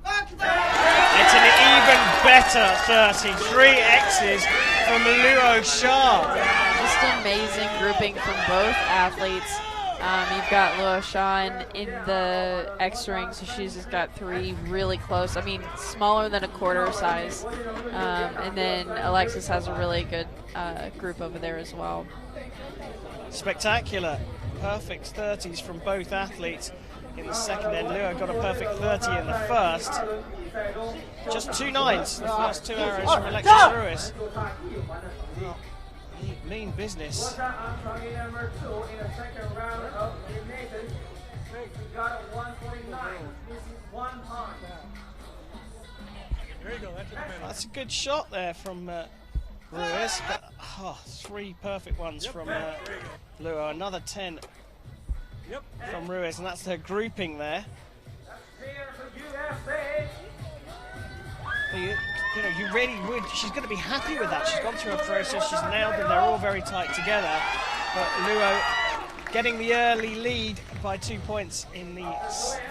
It's an even better 30. 3 X's from Luo Shah. Just amazing grouping from both athletes. You've got Luo Shah in the X ring, so she's just got 3 really close. I mean, smaller than a quarter size. And then Alexis has a really good group over there as well. Spectacular. Perfect 30s from both athletes in the second end. Luo got a perfect 30 in the first. Just 2 9s, the first 2 arrows from Alexis Ruiz. Well, mean business. Number 2 in the second round of elimination. He got a 149, missing 1 point. There you go. That's in the middle. That's a good shot there from Ruiz. But, 3 perfect ones from Luo. Another 10 from Ruiz, and that's her grouping there. You really would. She's going to be happy with that. She's gone through a process. She's nailed them. They're all very tight together. But Luo getting the early lead by 2 points in the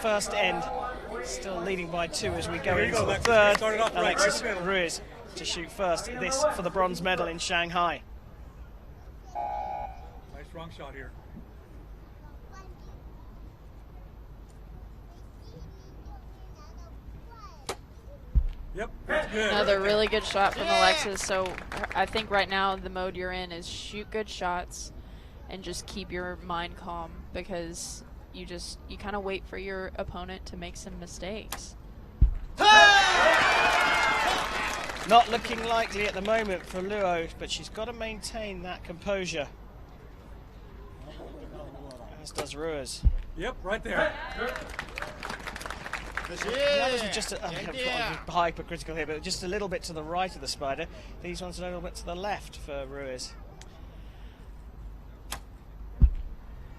first end. Still leading by 2 as we go into the third. Alexis Ruiz to shoot first. This for the bronze medal in Shanghai. Nice wrong shot here. Yep, that's good. Another really good shot from Alexis. So I think right now the mode you're in is shoot good shots and just keep your mind calm, because you kind of wait for your opponent to make some mistakes. Not looking likely at the moment for Luo, but she's got to maintain that composure. As does Ruiz. Yep, right there. The others are just hypercritical here, but just a little bit to the right of the spider. These ones are a little bit to the left for Ruiz.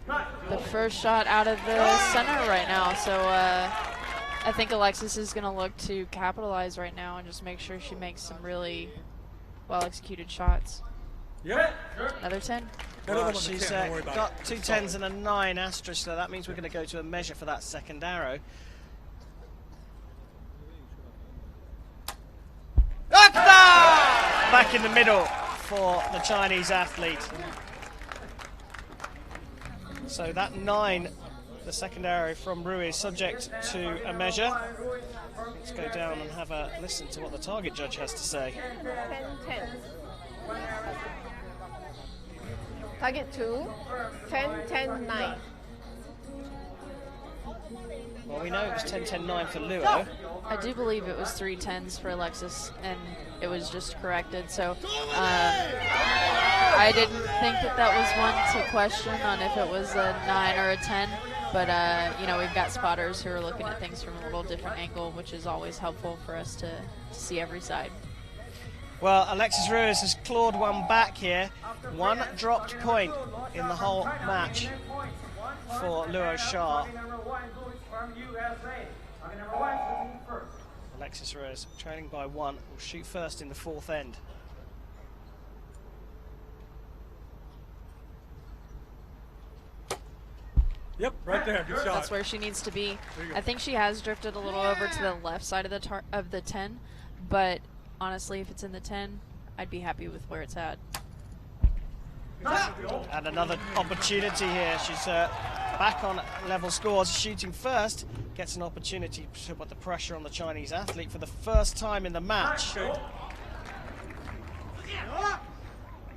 The first shot out of the center right now, so I think Alexis is going to look to capitalize right now and just make sure she makes some really well-executed shots. Yep. Another 10. Well, she's got 2 10s and a 9 asterisk, so that means we're going to go to a measure for that second arrow. Back in the middle for the Chinese athlete. So that 9, the second arrow from Ruiz, subject to a measure. Let's go down and have a listen to what the target judge has to say. 10-10. Target 2, 10-10-9. Well, we know it was 10-10-9 for Luo. I do believe it was 3 10s for Alexis, and it was just corrected. So I didn't think that was one to question on if it was a 9 or a 10. But, you know, we've got spotters who are looking at things from a little different angle, which is always helpful for us to see every side. Well, Alexis Ruiz has clawed one back here. 1 dropped point in the whole match for Luo Shah. Alexis Ruiz trailing by 1 will shoot first in the 4th end. Yep, right there. Good shot. That's where she needs to be. I think she has drifted a little over to the left side of the 10, but honestly, if it's in the 10, I'd be happy with where it's at. And another opportunity here. She's back on level scores. Shooting first, gets an opportunity to put the pressure on the Chinese athlete for the first time in the match.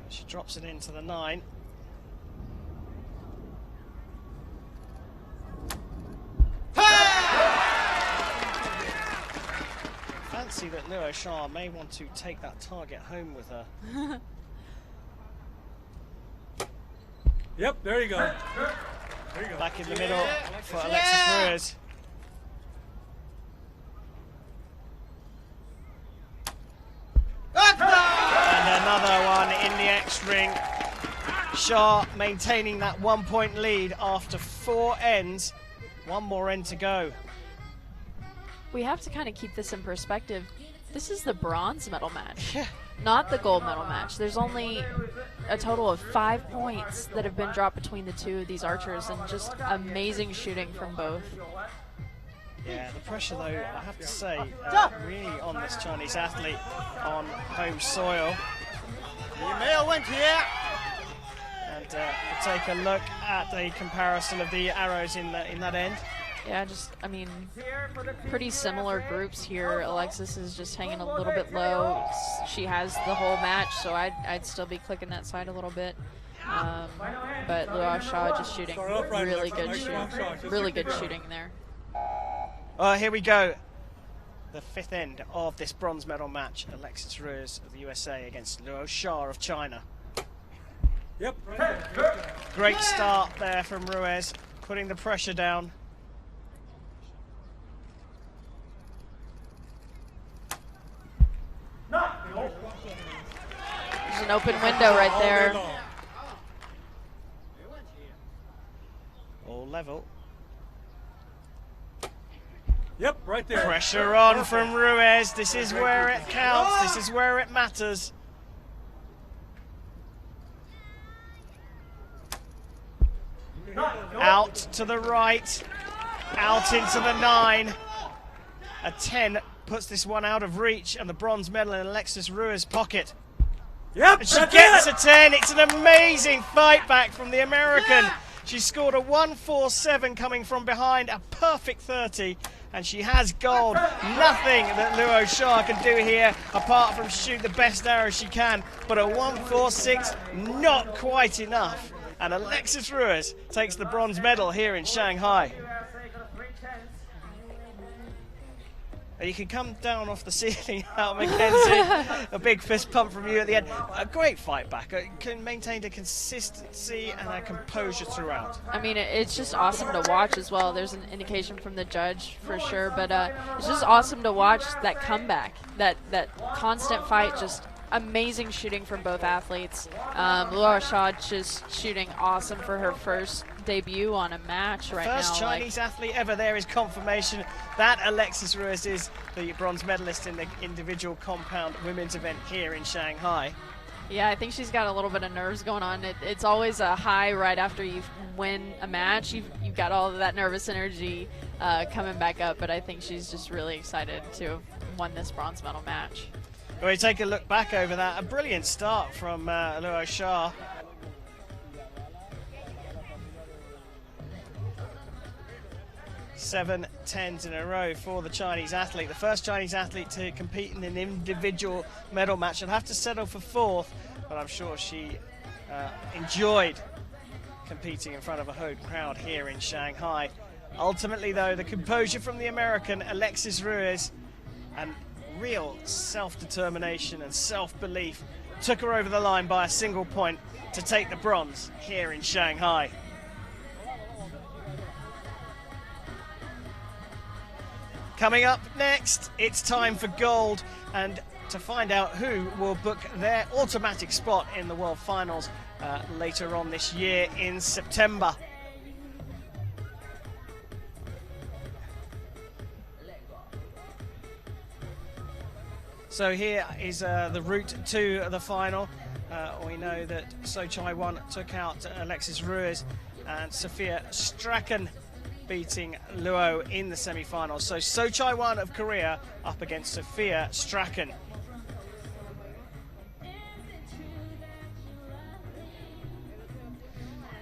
She drops it into the 9. Fancy that Luo Shah may want to take that target home with her. Yep, there you go. There you go. Back in the middle for Alexis Ruiz. And another one in the X ring. Shah maintaining that 1 point lead after 4 ends. 1 more end to go. We have to kind of keep this in perspective. This is the bronze medal match. Yeah. not the gold medal match. There's only a total of 5 points that have been dropped between the two of these archers, and just amazing shooting from both. Yeah, the pressure though, I have to say, really on this Chinese athlete on home soil. And we'll take a look at a comparison of the arrows in that end. Yeah, I mean, pretty similar groups here. Alexis is just hanging a little bit low. She has the whole match, so I'd still be clicking that side a little bit. But Luo Sha just shooting really good shooting there. Here we go. The fifth end of this bronze medal match. Alexis Ruiz of the USA against Luo Sha of China. Yep. Great start there from Ruiz, putting the pressure down. There's an open window right there. All level. Yep, right there. Pressure on from Ruiz. This is where it counts. This is where it matters. Out to the right. Out into the 9. A 10 puts this one out of reach, and the bronze medal in Alexis Ruiz's pocket. Yep, and she gets a 10. It's an amazing fight back from the American. She scored a 147 coming from behind, a perfect 30, and she has gold. Nothing that Luo Sha can do here apart from shoot the best arrow she can, but a 146, not quite enough. And Alexis Ruiz takes the bronze medal here in Shanghai. You can come down off the ceiling out, Mackenzie. A big fist pump from you at the end. A great fight back. Maintained a consistency and a composure throughout. I mean, it's just awesome to watch as well. There's an indication from the judge for sure, but it's just awesome to watch that comeback, that constant fight. Just amazing shooting from both athletes. Luo Sha just shooting awesome for her first debut on a match right now. First Chinese athlete ever. There is confirmation that Alexis Ruiz is the bronze medalist in the individual compound women's event here in Shanghai. Yeah, I think she's got a little bit of nerves going on. It's always a high right after you win a match. You've got all of that nervous energy coming back up, but I think she's just really excited to have won this bronze medal match. We take a look back over that. A brilliant start from Luo Sha. Seven tens in a row for the Chinese athlete. The first Chinese athlete to compete in an individual medal match. She'll have to settle for 4th, but I'm sure she enjoyed competing in front of a home crowd here in Shanghai. Ultimately, though, the composure from the American, Alexis Ruiz, and real self-determination and self-belief took her over the line by a single point to take the bronze here in Shanghai. Coming up next, it's time for gold, and to find out who will book their automatic spot in the World Finals later on this year in September. So here is the route to the final. We know that So Chai-won took out Alexis Ruiz, and Sophia Strachan beating Luo in the semi-finals. So Chai-won of Korea up against Sophia Strachan.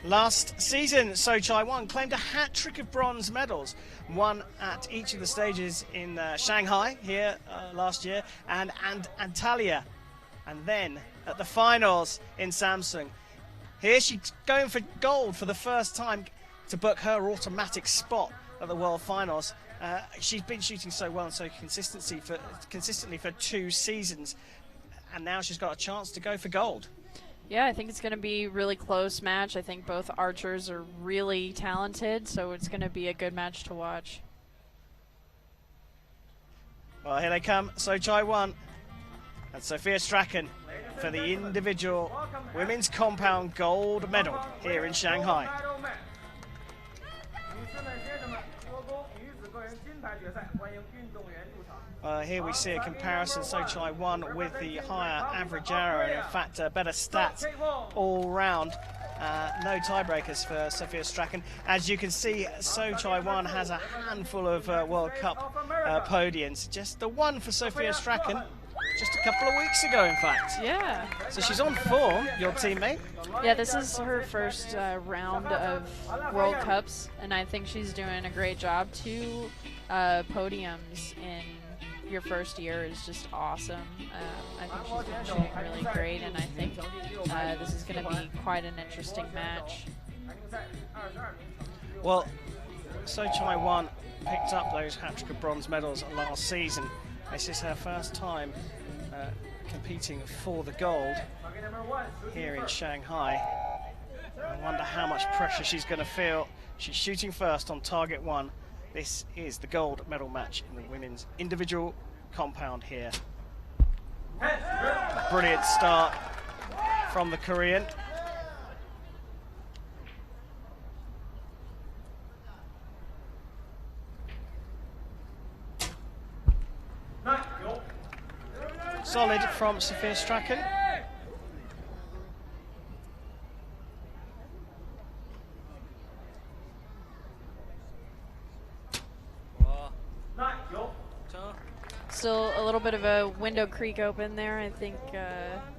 Last season, So Chai-won claimed a hat-trick of bronze medals, one at each of the stages in Shanghai here last year, and Antalya, and then at the finals in Samsung. Here she's going for gold for the first time to book her automatic spot at the World Finals. She's been shooting so well and so consistently for 2 seasons, and now she's got a chance to go for gold. Yeah, I think it's going to be a really close match. I think both archers are really talented, so it's going to be a good match to watch. Well, here they come. So Chai-won and Sophia Strachan for the individual women's compound gold medal here in Shanghai. Here we see a comparison, Sochai won with the higher average arrow, and in fact better stats all round. No tiebreakers for Sophia Strachan. As you can see, Sochai won has a handful of World Cup podiums. Just the one for Sophia Strachan just a couple of weeks ago, in fact. Yeah. So she's on form, your teammate. Yeah, this is her first round of World Cups, and I think she's doing a great job. 2 podiums in your first year is just awesome. I think she's been shooting really great, and I think this is going to be quite an interesting match. Well, Sochai won, picked up those hat-trick of bronze medals last season. This is her first time competing for the gold here in Shanghai. I wonder how much pressure she's going to feel. She's shooting first on target 1. This is the gold medal match in the women's individual compound here. A brilliant start from the Korean. Solid from Sophia Strachan. Still a little bit of a window creek open there. I think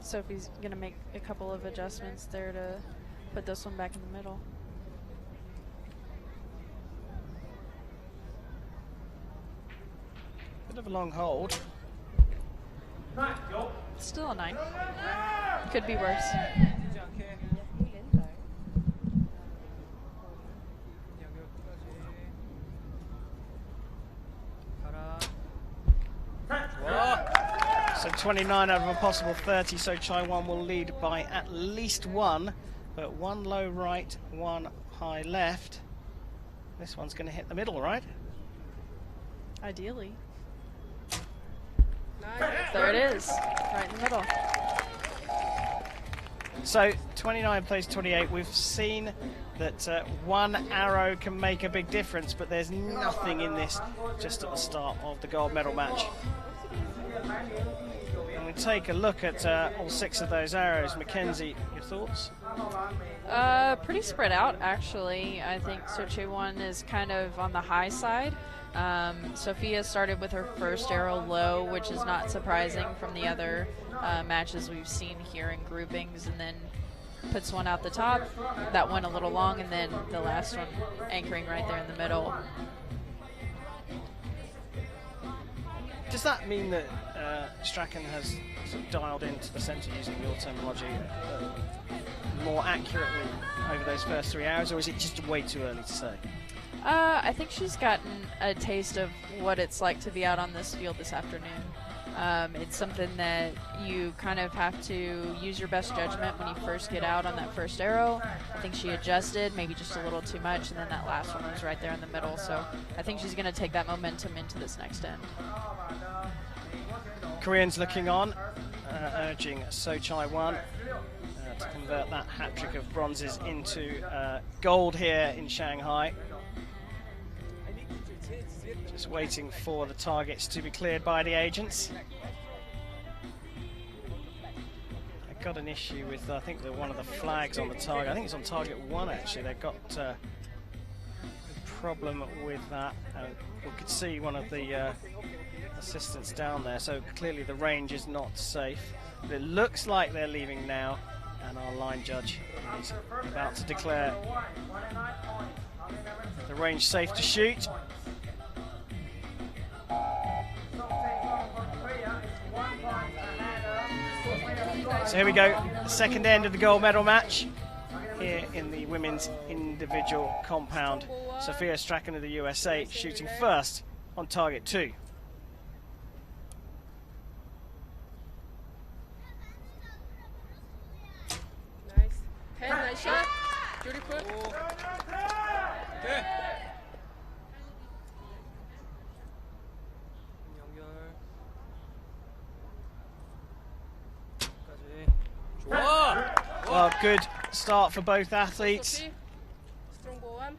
Sophie's going to make a couple of adjustments there to put this one back in the middle. Bit of a long hold. Still a 9. Could be worse. So 29 out of a possible 30, so Chai-Wan will lead by at least 1, but 1 low right, 1 high left. This one's going to hit the middle, right? Ideally. There it is, right in the middle. So 29 plays 28. We've seen that 1 arrow can make a big difference, but there's nothing in this just at the start of the gold medal match. And we take a look at all 6 of those arrows. Mackenzie, your thoughts? Pretty spread out, actually. I think Sochai-Wan is kind of on the high side. Sophia started with her first arrow low, which is not surprising from the other matches we've seen here in groupings, and then puts one out the top, that one a little long, and then the last one anchoring right there in the middle. Does that mean that Strachan has sort of dialed into the centre, using your terminology, more accurately over those first 3 hours, or is it just way too early to say? I think she's gotten a taste of what it's like to be out on this field this afternoon. It's something that you kind of have to use your best judgment when you first get out on that first arrow. I think she adjusted, maybe just a little too much, and then that last one was right there in the middle. So I think she's going to take that momentum into this next end. Koreans looking on, urging Sochai-Wan to convert that hat-trick of bronzes into gold here in Shanghai. Just waiting for the targets to be cleared by the agents. They've got an issue with, I think, one of the flags on the target. I think it's on target 1, actually. They've got a problem with that. We could see one of the assistants down there, so clearly the range is not safe. But it looks like they're leaving now, and our line judge is about to declare the range safe to shoot. So here we go, second end of the gold medal match here in the women's individual compound. Sophia Strachan of the USA shooting first on target 2. Nice. Hey, nice shot. Beautiful. Okay. Well, good start for both athletes. Strong ball one.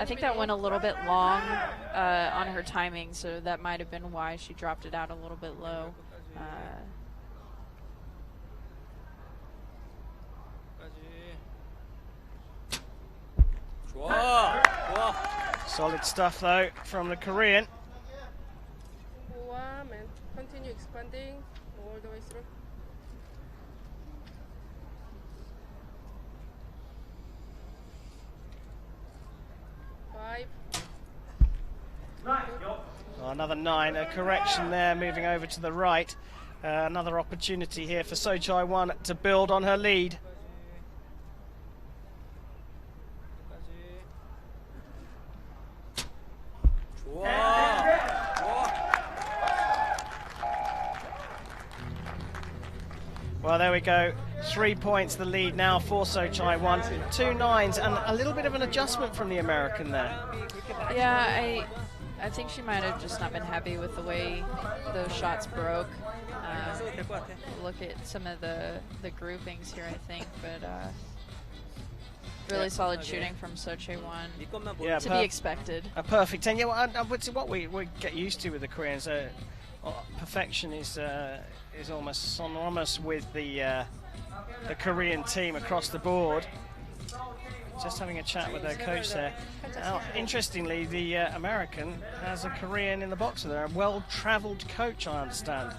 think that went a little bit long on her timing, so that might have been why she dropped it out a little bit low. Solid stuff though from the Korean. Warm and continue expanding all the way through. Five. Oh, another 9, a correction there, moving over to the right. Another opportunity here for So Chai-won to build on her lead. Well, there we go. 3 points the lead now for So Chai-won. 2 9s and a little bit of an adjustment from the American there. Yeah, I think she might have just not been happy with the way those shots broke. Look at some of the groupings here, I think, but really solid shooting from So Chai-won. Yeah, to be expected. A perfect 10. Yeah, what we get used to with the Koreans, perfection is almost synonymous with the Korean team across the board. Just having a chat with their coach there. Now, interestingly, the American has a Korean in the box there, a well-travelled coach, I understand.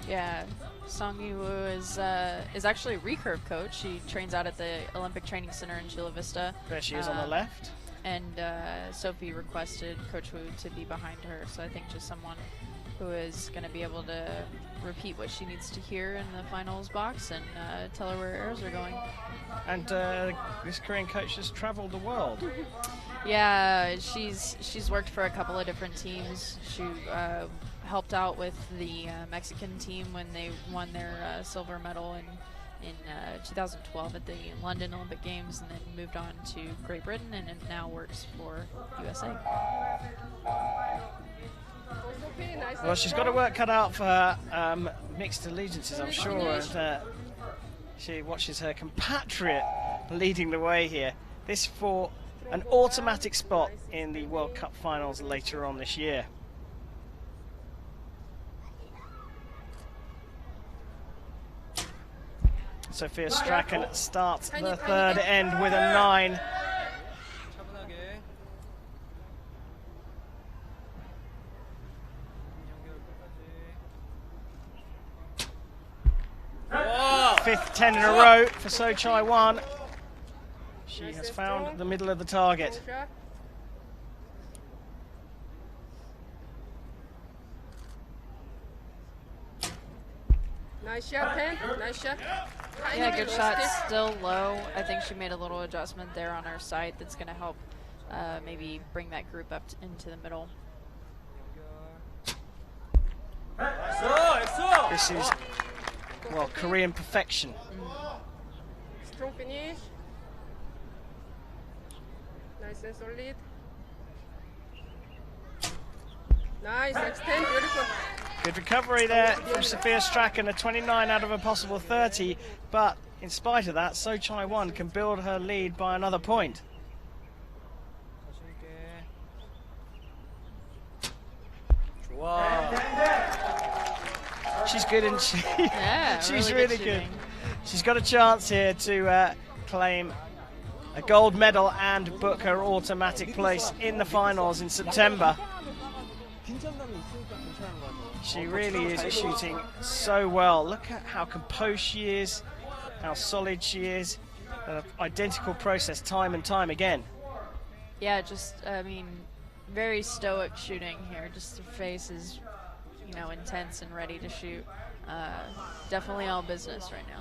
Yeah, Song Yoo-woo is actually a recurve coach. She trains out at the Olympic Training Center in Chula Vista. There she is on the left. And Sophie requested Coach Woo to be behind her, so I think just someone who is going to be able to repeat what she needs to hear in the finals box and tell her where errors are going. And this Korean coach has travelled the world. Yeah, she's worked for a couple of different teams. She helped out with the Mexican team when they won their silver medal in 2012 at the London Olympic Games, and then moved on to Great Britain, and now works for USA. Well, she's got her work cut out for her mixed allegiances, I'm sure, and she watches her compatriot leading the way here. This for an automatic spot in the World Cup finals later on this year. Sophia Strachan starts the third end with a 9. Fifth 10 in a row for So Chai-won. She has found the middle of the target. Nice shot, Pen. Nice shot. Yeah, good shot. Still low. I think she made a little adjustment there on her side that's going to help maybe bring that group up into the middle. This is, well, Korean perfection. Strong finish. Nice and solid. Nice, extend, beautiful. Good recovery there from Sophia Strachan, a 29 out of a possible 30, but in spite of that, So Chai-won can build her lead by another point. Wow. She's good, isn't she? Yeah, she's really good. She's got a chance here to claim a gold medal and book her automatic place in the finals in September. She really is shooting so well. Look at how composed she is, how solid she is. Identical process time and time again. Yeah, just, I mean, very stoic shooting here. Just her face is, you know, intense and ready to shoot. Definitely all business right now.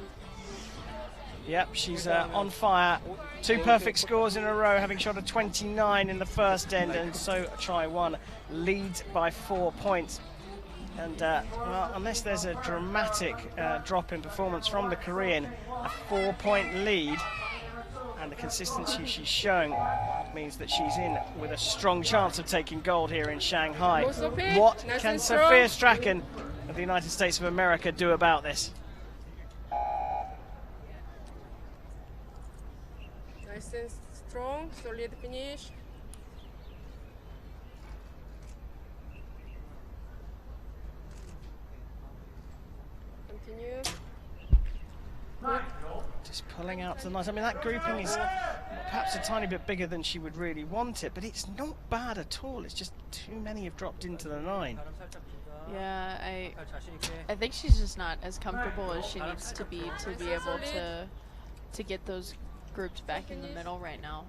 Yep, she's on fire. 2 perfect scores in a row, having shot a 29 in the first end, and So Chai-won leads by 4 points. And well, unless there's a dramatic drop in performance from the Korean, a 4-point lead, and the consistency she's showing means that she's in with a strong chance of taking gold here in Shanghai. What can Sophia Strachan of the United States of America do about this? Nice and strong, solid finish. Continue. Just pulling out to the nice. I mean, that grouping is perhaps a tiny bit bigger than she would really want it, but it's not bad at all. It's just too many have dropped into the 9. Yeah, I think she's just not as comfortable as she needs to be able to get those grouped back in the middle right now.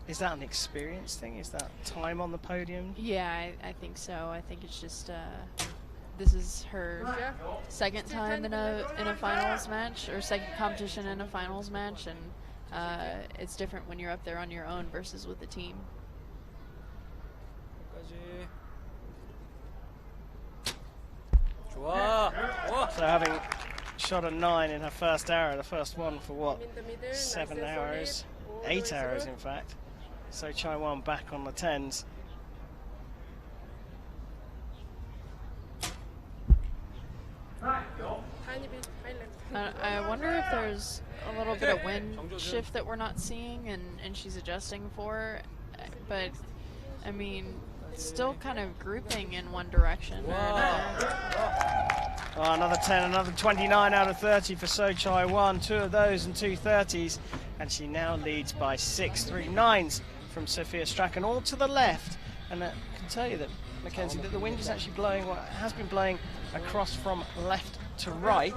Is that an experience thing? Is that time on the podium? Yeah, I think so. I think it's just this is her second time in a finals match, or second competition in a finals match, and it's different when you're up there on your own versus with the team. So having shot a 9 in her first arrow, the first one for what, 7 arrows, 8 arrows in fact. So Chai-Wan back on the 10s. I wonder if there's a little bit of wind shift that we're not seeing and she's adjusting for, but I mean, still kind of grouping in one direction or another. Oh, another 10, another 29 out of 30 for So Chai-Wan. 2 of those and 2 30s, and she now leads by 6. 3 9s from Sophia Strachan, all to the left. And I can tell you that, Mackenzie, that the wind is actually blowing, well, it has been blowing across from left to right.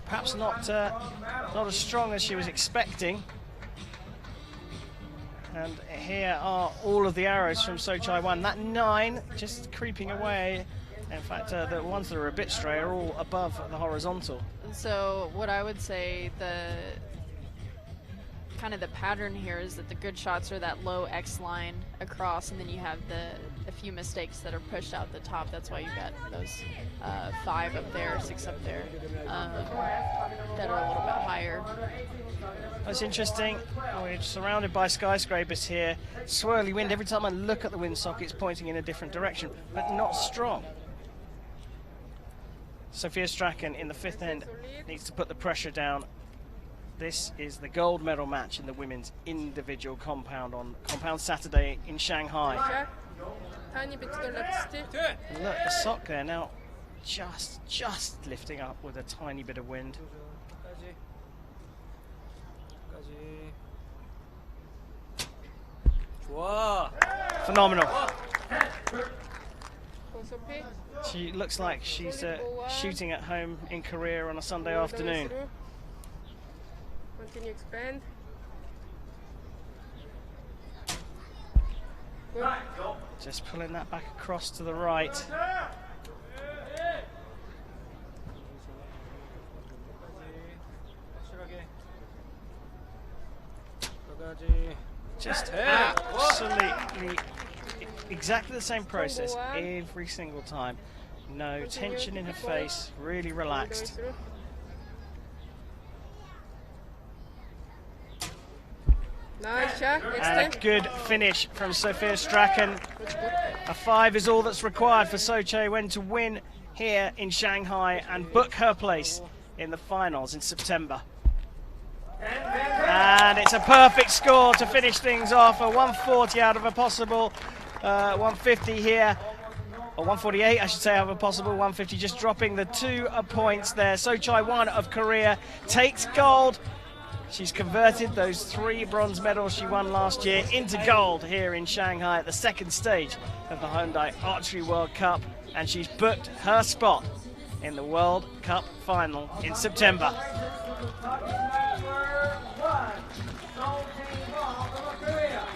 Perhaps not as strong as she was expecting. And here are all of the arrows from So Chai-Wan. That 9 just creeping away. In fact, the ones that are a bit stray are all above the horizontal. So what I would say, the pattern here is that the good shots are that low X line across, and then you have a few mistakes that are pushed out the top. That's why you've got those 5 up there, 6 up there that are a little bit higher. That's interesting. We're surrounded by skyscrapers here. Swirly wind. Every time I look at the windsock, it's pointing in a different direction, but not strong. Sophia Strachan in the 5th end needs to put the pressure down. This is the gold medal match in the women's individual compound on Compound Saturday in Shanghai. Tiny bit to the left stick. And look, the sock there now just lifting up with a tiny bit of wind. Phenomenal. She looks like she's shooting at home in Korea on a Sunday afternoon. Continue expand. Just pulling that back across to the right. Just absolutely exactly the same process every single time. No tension in her face, really relaxed. Nice shot. And a good finish from Sophia Strachan. A 5 is all that's required for So Chai-Wan to win here in Shanghai and book her place in the finals in September. And it's a perfect score to finish things off. A 140 out of a possible 150 here. Or 148, I should say, out of a possible 150. Just dropping the 2 points there. So Chai-Wan of Korea takes gold. She's converted those 3 bronze medals she won last year into gold here in Shanghai at the 2nd stage of the Hyundai Archery World Cup. And she's booked her spot in the World Cup final in September.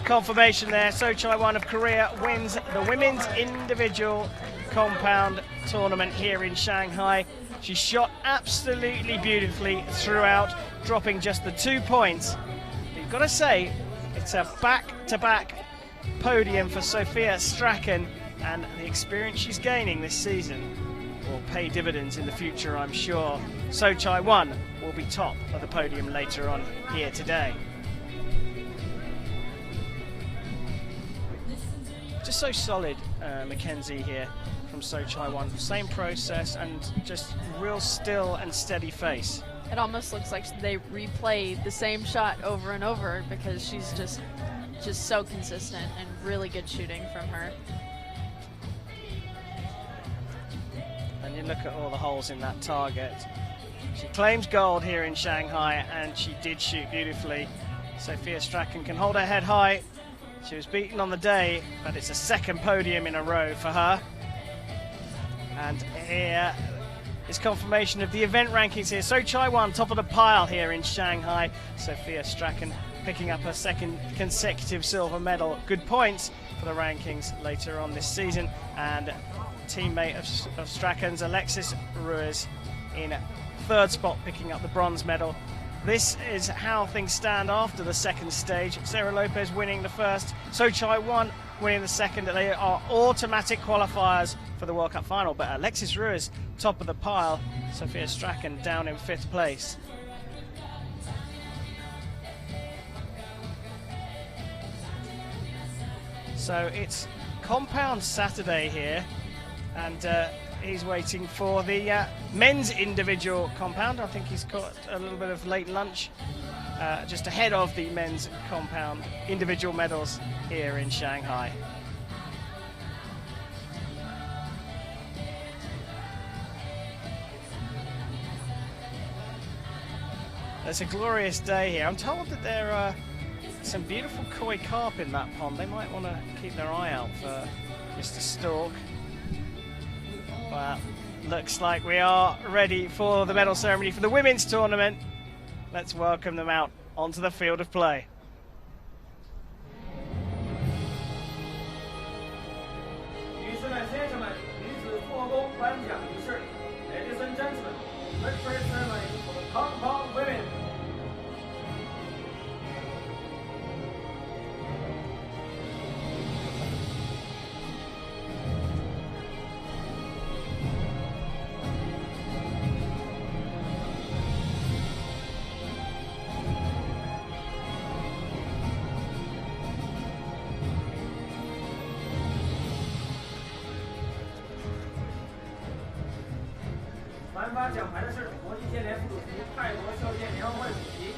Confirmation there, So Chai-Wan of Korea wins the women's individual compound tournament here in Shanghai. She shot absolutely beautifully throughout, dropping just the 2 points. You've got to say, it's a back-to-back podium for Sophia Strachan, and the experience she's gaining this season will pay dividends in the future, I'm sure. So Chai-Wan will be top of the podium later on here today. Just so solid, Mackenzie here from So Chai-Wan. Same process and just real still and steady face. It almost looks like they replay the same shot over and over because she's just so consistent and really good shooting from her. And you look at all the holes in that target. She claims gold here in Shanghai, and she did shoot beautifully. Sophia Strachan can hold her head high. She was beaten on the day, but it's a second podium in a row for her. And here is confirmation of the event rankings here. So Chai-Wan, top of the pile here in Shanghai. Sophia Strachan picking up her second consecutive silver medal. Good points for the rankings later on this season. And teammate of Strachan's, Alexis Ruiz, in third spot, picking up the bronze medal. This is how things stand after the second stage. Sarah Lopez winning the first, So Chai-Wan winning the second. They are automatic qualifiers for the World Cup final, but Alexis Ruiz top of the pile, Sophia Strachan down in 5th place. So it's compound Saturday here, and he's waiting for the men's individual compound. I think he's got a little bit of late lunch just ahead of the men's compound individual medals here in Shanghai. It's a glorious day here. I'm told that there are some beautiful koi carp in that pond. They might want to keep their eye out for Mr. Stork. Well, looks like we are ready for the medal ceremony for the women's tournament. Let's welcome them out onto the field of play. Ladies and gentlemen, victory ceremony for the compound women. 颁发奖牌的是国际健联副主席、泰国校健联合会主席。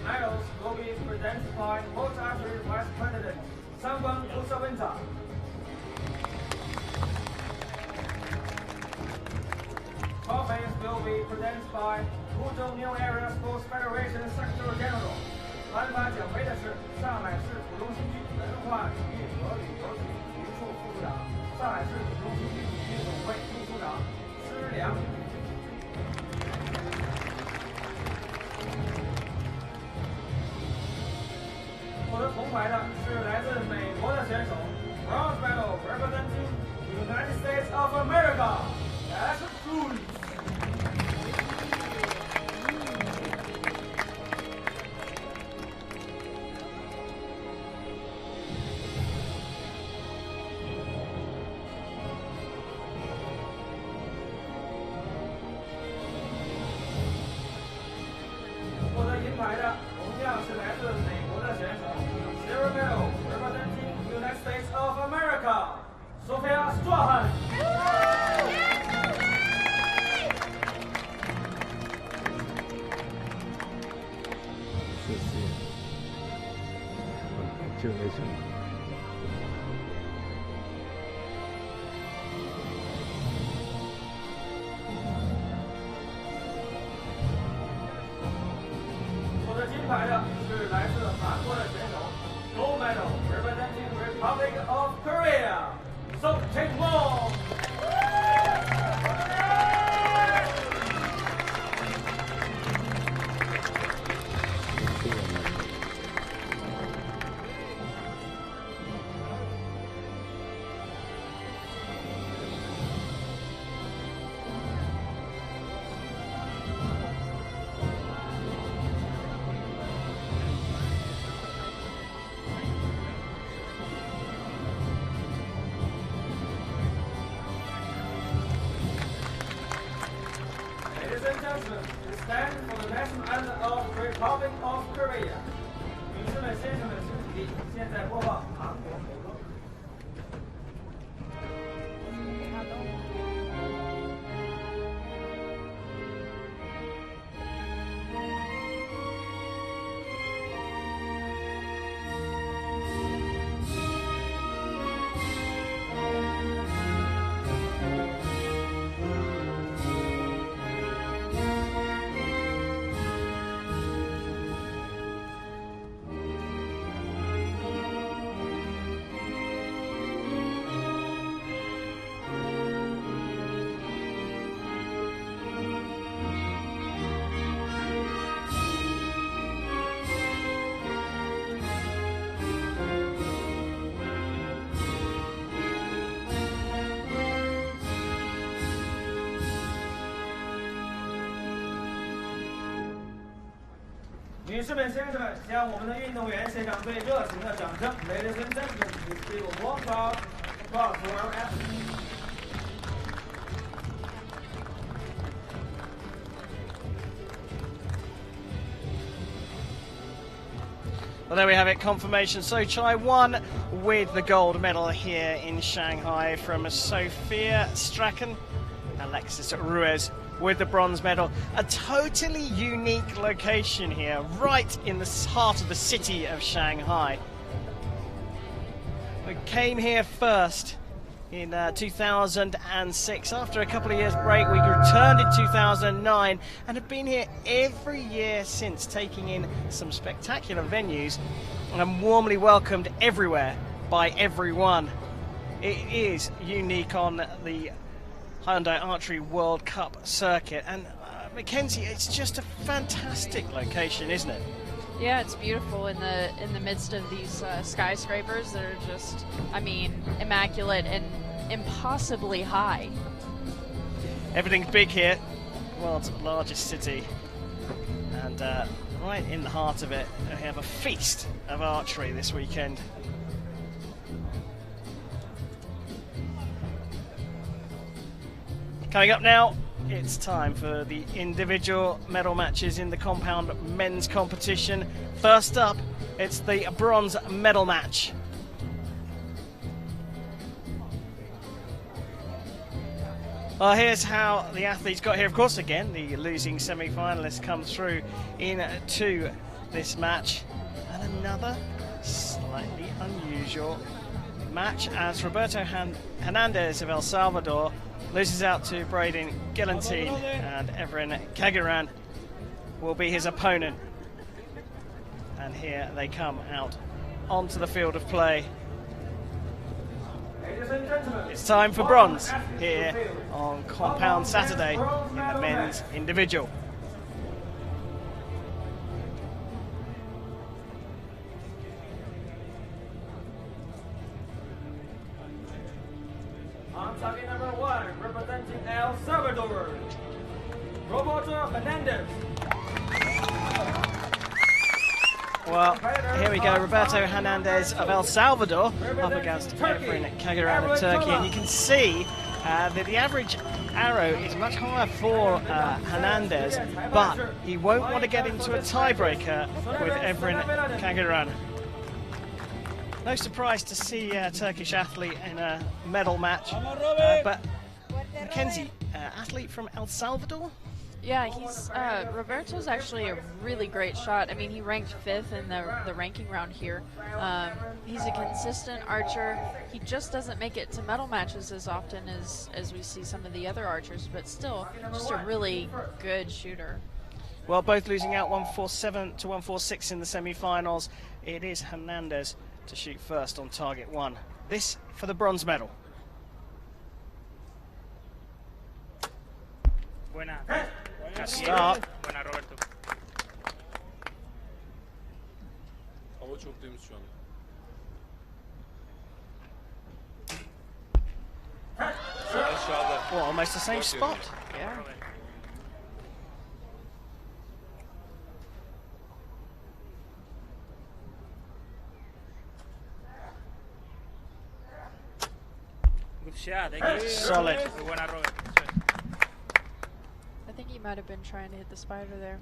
Medals will be presented by World Archery Vice President 三关胡瑟文长。Trophies will be presented by Huzhou New Area Sports Federation Secretary General。颁发奖杯的是上海市浦东新区文化体育和旅游局处副处长、上海市浦东新区体育总会副处长施良。 获得铜牌的是来自美国的选手 ，Bronze medal representing the United States of America, Ashley Ruiz。获得银牌的同样是来自美国的选手。 Silver medal representing the United States of America, Sophia Strachan. 谢谢，就没事。获得金牌的是来自韩国的选手。 Gold medal representing the Republic of Korea, So Tae-won. Ladies and gentlemen, we stand for the national anthem of the Republic of Korea. 女士们、先生们，请起立。现在播放韩国国歌。女士们、先生们，向我们的运动员献上最热情的掌声。Ladies and gentlemen, please give a warm applause for our athletes. Well, there we have it, confirmation. Sochai won with the gold medal here in Shanghai from Sophia Strachan. Alexis Ruiz with the bronze medal. A totally unique location here, right in the heart of the city of Shanghai. We came here first in 2006. After a couple of years break, we returned in 2009 and have been here every year since, taking in some spectacular venues and warmly welcomed everywhere by everyone. It is unique on the Hyundai Archery World Cup circuit, and Mackenzie, it's just a fantastic location, isn't it? Yeah, it's beautiful in the midst of these skyscrapers that are just, I mean, immaculate and impossibly high. Everything's big here, world's largest city, and right in the heart of it, we have a feast of archery this weekend. Coming up now, it's time for the individual medal matches in the compound men's competition. First up, it's the bronze medal match. Well, here's how the athletes got here. Of course, again, the losing semi-finalists come through into this match. And another slightly unusual match as Roberto Hernandez of El Salvador loses out to Braden Gillantine, and Evren Kagiran will be his opponent. And here they come out onto the field of play. It's time for bronze here on Compound Saturday in the men's individual. On target number 1, representing El Salvador, Roberto Hernandez. Well, here we go, Roberto Hernandez of El Salvador up against Evren Kagiran of Turkey, and you can see that the average arrow is much higher for Hernandez, but he won't want to get into a tiebreaker with Evren Kagiran. No surprise to see a Turkish athlete in a medal match, but Mackenzie, athlete from El Salvador? Yeah, he's Roberto's actually a really great shot. I mean, he ranked 5th in the ranking round here. He's a consistent archer. He just doesn't make it to medal matches as often as we see some of the other archers, but still just a really good shooter. Well, both losing out 147 to 146 in the semi-finals. It is Hernandez to shoot first on target 1. This for the bronze medal. Buena. Good start. Buena, Roberto. Hava çok temiz şu an. Aşağıda. Well, almost the same spot. Yeah. Good shot. Thank you. Solid. Buena, Robert. I think he might have been trying to hit the spider there.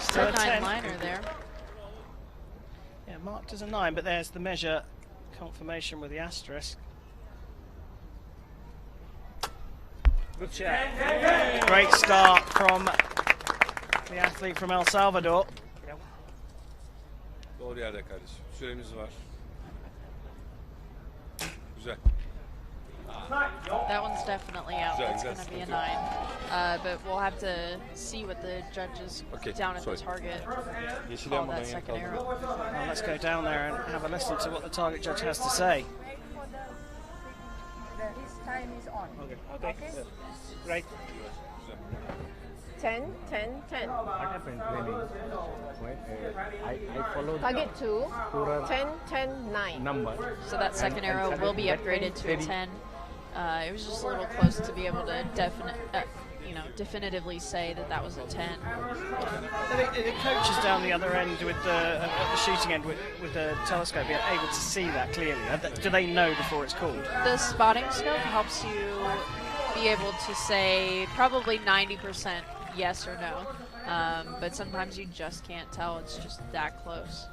Still a 9 10. liner there. Yeah, marked as a 9, but there's the measure confirmation with the asterisk. Good shot. Great start from the athlete from El Salvador. Doğru yerde kardeşim. Süremiz var. Güzel. That one's definitely out. Güzel, It's güzel. going to be a 9. But we'll have to see what the judges down at the target call that second arrow. Well, let's go down there and have a listen to what the target judge has to say. His time is on. Okay. Right. 10, 10, 10. I have been training. I follow Target 2, Pura 10, 10, 9. number. So that second arrow will be upgraded to a 10. It was just a little close to be able to definitively say that that was a 10. The coach is down the other end with at the shooting end with the telescope, being able to see that clearly. Do they know before it's called? The spotting scope helps you be able to say probably 90% yes or no, but sometimes you just can't tell. It's just that close.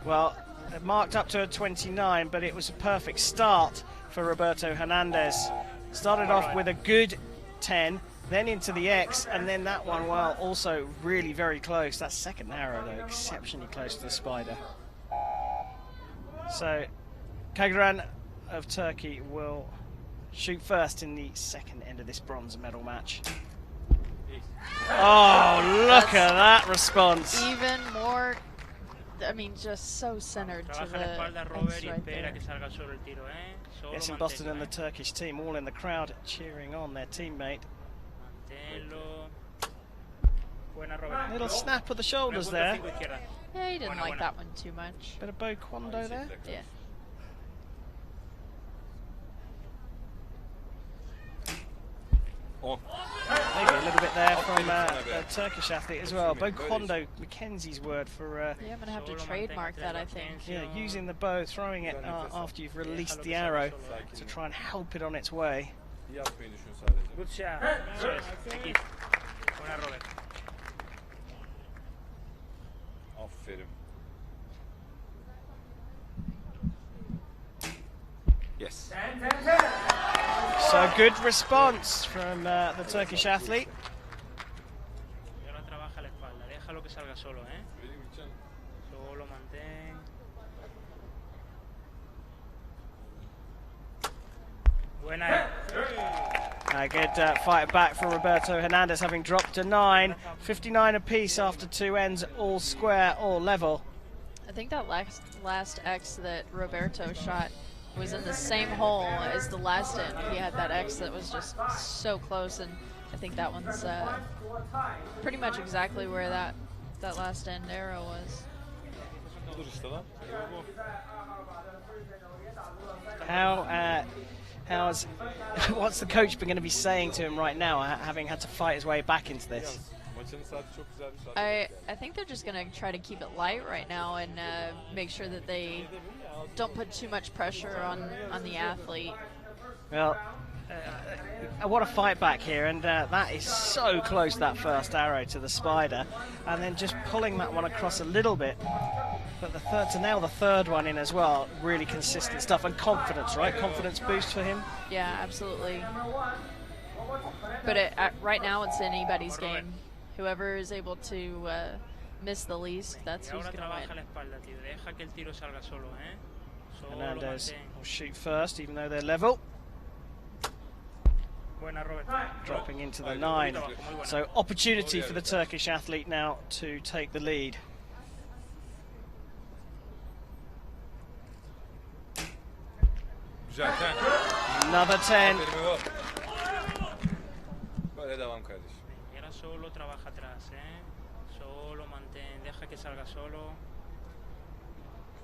Well, it marked up to a 29, but it was a perfect start for Roberto Hernandez. Started off with a good 10, then into the X, and then that one, well, also really very close. That second arrow, though, exceptionally close to the spider. So, Kageran of Turkey will shoot first in the second end of this bronze medal match. Oh, look at that response. Even more, I mean, just so centered to the X right there. Yes, in Boston and the Turkish team all in the crowd cheering on their teammate. Little snap of the shoulders there. Yeah, he didn't like that one too much. Bit of Bo Kwando there. Yeah. Maybe a little bit there from a Turkish athlete as well. Bo Kwando, Mackenzie's word for... yeah, I'm going to have to trademark that, I think. Yeah, using the bow, throwing it after you've released the arrow to try and help it on its way. Good shot. Aferin. Yes. So good response from the Turkish athlete. A good fight back from Roberto Hernandez, having dropped a 9. 59 apiece after 2 ends, all square, all level. I think that last X that Roberto shot was in the same hole as the last end. He had that X that was just so close, and I think that one's pretty much exactly where that last end arrow was. What's the coach going to be saying to him right now, having had to fight his way back into this? I think they're just going to try to keep it light right now and make sure that they don't put too much pressure on the athlete. Well, what a fight back here, and that is so close, that first arrow to the spider, and then just pulling that one across a little bit. But to nail the third one in as well, really consistent stuff, and confidence, right? Confidence boost for him. Yeah, absolutely. But right now it's anybody's game. Whoever is able to miss the least, that's who's going to win. Hernandez will shoot first, even though they're level. Dropping into the 9. So opportunity for the Turkish athlete now to take the lead. Another 10. Böyle devam kardeşim. Solo trabaja atrás, Solo mantén, deja que salga solo.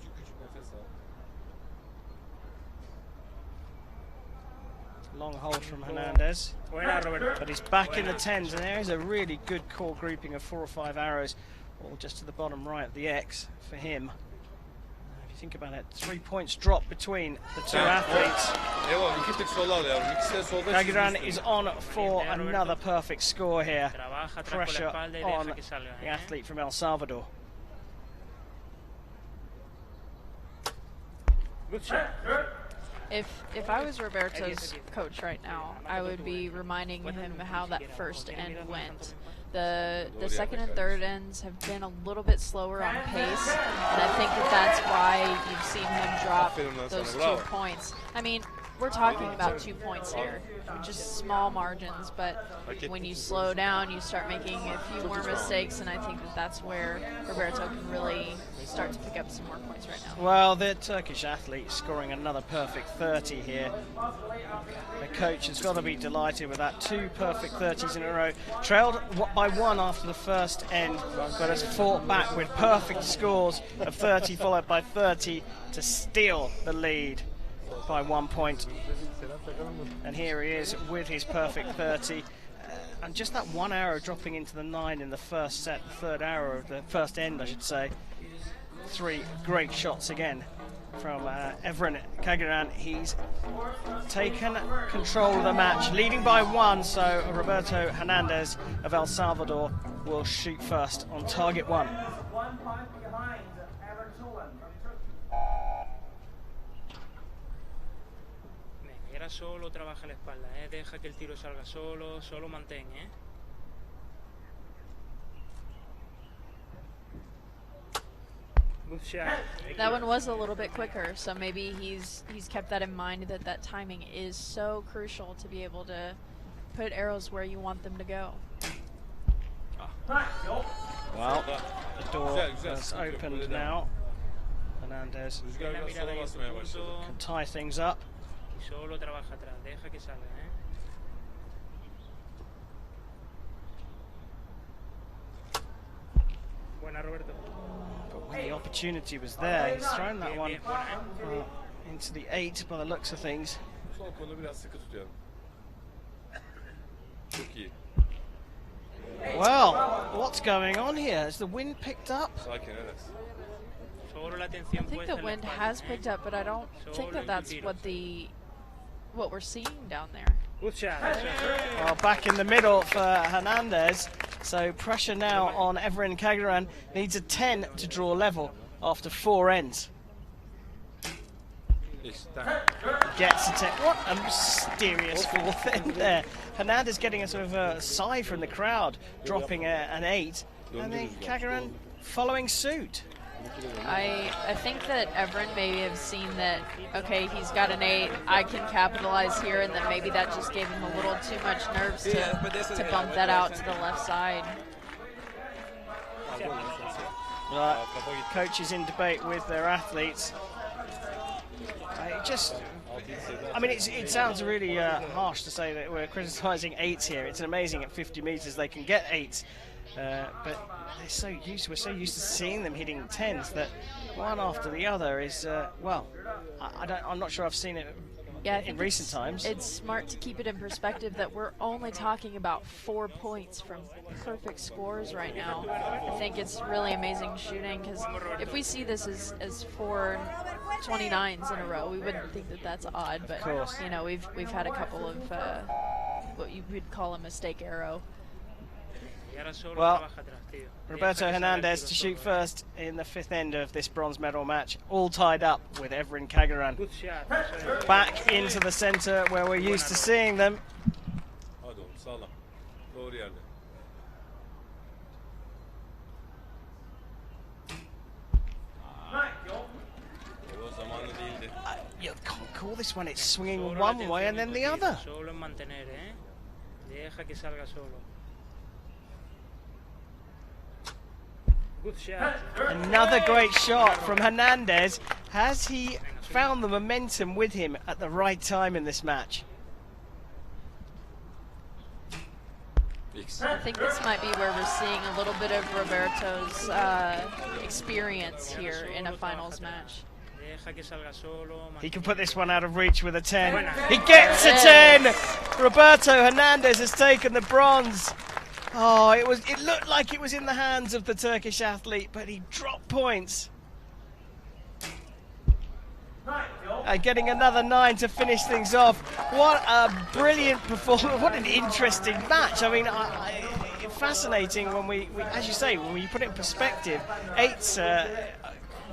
Küçük nefes al. Long hold from Hernandez. But he's back in the 10s, and there is a really good core grouping of 4 or 5 arrows, all just to the bottom right of the X for him. If you think about it, 3 points drop between the two athletes. Kageran is on for another perfect score here. Pressure on the athlete from El Salvador. Good shot. If I was Roberto's coach right now, I would be reminding him how that first end went. The second and third ends have been a little bit slower on pace, and I think that's why you've seen him drop those 2 points. I mean, we're talking about 2 points here, just small margins, but when you slow down, you start making a few more mistakes, and I think that's where Roberto can really start to pick up some more points right now. Well, the Turkish athlete scoring another perfect 30 here. The coach has got to be delighted with that. 2 perfect 30s in a row. Trailed by 1 after the first end, but has fought back with perfect scores of 30 followed by 30 to steal the lead. by 1 point. And here he is with his perfect 30. And just that one arrow dropping into the 9 in the first set, the third arrow of the first end, I should say. 3 great shots again from Evren Kagaran. He's taken control of the match, leading by 1, so Roberto Hernandez of El Salvador will shoot first on target 1. 1 point behind Evan Chuan from Turkey. Era solo, trabaja la espalda, deja que el tiro salga solo, solo mantén, Good shot. That one was a little bit quicker, so maybe he's kept that in mind, that timing is so crucial to be able to put arrows where you want them to go. Well, the door has opened now. Hernandez can tie things up. Solo trabaja atrás, deja que salga, Buena, Roberto. But when the opportunity was there, he's thrown that one into the 8 by the looks of things. Well, what's going on here? Has the wind picked up? I think the wind has picked up, but I don't think that that's what we're seeing down there. Good shot. Well, back in the middle for Hernandez. So pressure now on Evren Kagaran. Needs a 10 to draw level after 4 ends. Gets a 10. What a mysterious 4th end there. Hernandez getting a sort of a sigh from the crowd, dropping an 8. And then Kagaran following suit. I think that Evren may have seen that, okay, he's got an 8, I can capitalize here, and then maybe that just gave him a little too much nerves to bump that out to the left side. Coaches in debate with their athletes. I mean, it sounds really harsh to say that we're criticising 8s here. It's amazing at 50 metres they can get 8s. But we're so used to seeing them hitting 10s that one after the other is well, I'm not sure I've seen it in recent times. It's smart to keep it in perspective that we're only talking about 4 points from perfect scores right now. I think it's really amazing shooting, because if we see this as 4 29s in a row, we wouldn't think that that's odd. But you know, we've had a couple of what you would call a mistake arrow. Well, Roberto Hernandez to shoot first in the 5th end of this bronze medal match, all tied up with Evren Kagaran. Back into the centre where we're used to seeing them. You can't call this one, it's swinging one way and then the other. Good shot. Another great shot from Hernandez. Has he found the momentum with him at the right time in this match? I think this might be where we're seeing a little bit of Roberto's experience here in a finals match. He can put this one out of reach with a 10. He gets a 10! Roberto Hernandez has taken the bronze. Oh, it looked like it was in the hands of the Turkish athlete, but he dropped points. Getting another 9 to finish things off. What a brilliant performance. What an interesting match. I mean, fascinating when we, as you say, when you put it in perspective, 8's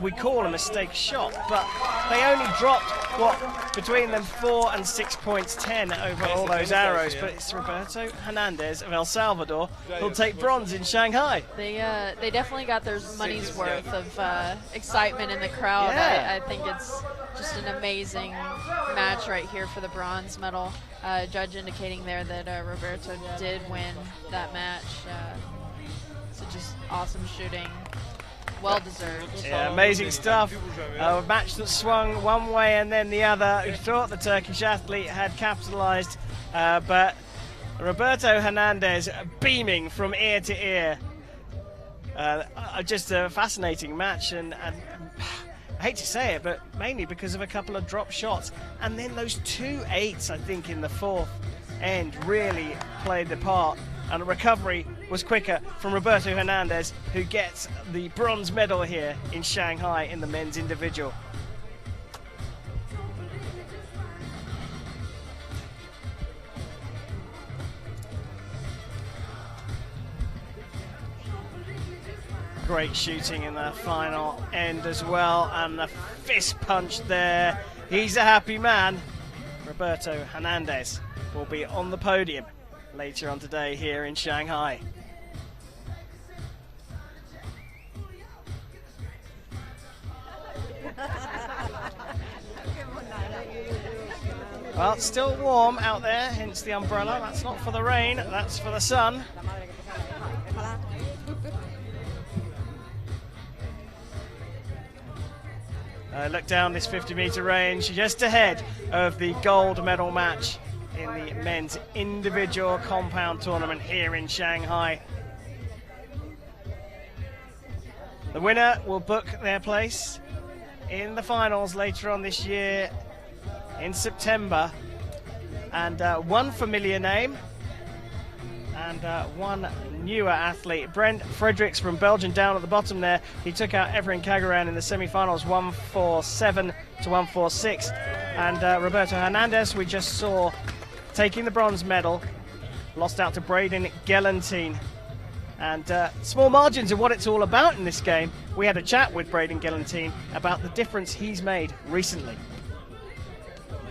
we call a mistake shot, but they only dropped, what, between them 4 and 6 points, 10 over all those arrows. But it's Roberto Hernandez of El Salvador who'll take bronze in Shanghai. They definitely got their money's worth of excitement in the crowd. Yeah. I think it's just an amazing match right here for the bronze medal. Judge indicating there that Roberto did win that match. So just awesome shooting. Well deserved. Yeah, amazing stuff. A match that swung one way and then the other. We thought the Turkish athlete had capitalised, but Roberto Hernandez beaming from ear to ear. Just a fascinating match, and I hate to say it, but mainly because of a couple of drop shots. And then those 2 8s, I think, in the fourth end really played the part. And the recovery was quicker from Roberto Hernandez, who gets the bronze medal here in Shanghai in the men's individual. Great shooting in the final end as well, and the fist punch there. He's a happy man. Roberto Hernandez will be on the podium later on today here in Shanghai. Well, it's still warm out there, hence the umbrella. That's not for the rain, that's for the sun. Look down this 50-meter range, just ahead of the gold medal match in the men's individual compound tournament here in Shanghai. The winner will book their place in the finals later on this year in September. And one familiar name and one newer athlete, Brent Fredericks from Belgium, down at the bottom there. He took out Everin Kagaran in the semi-finals, 147 to 146. And Roberto Hernandez, we just saw taking the bronze medal, lost out to Braden Gelantine. And small margins are what it's all about in this game. We had a chat with Braden Gelantine about the difference he's made recently.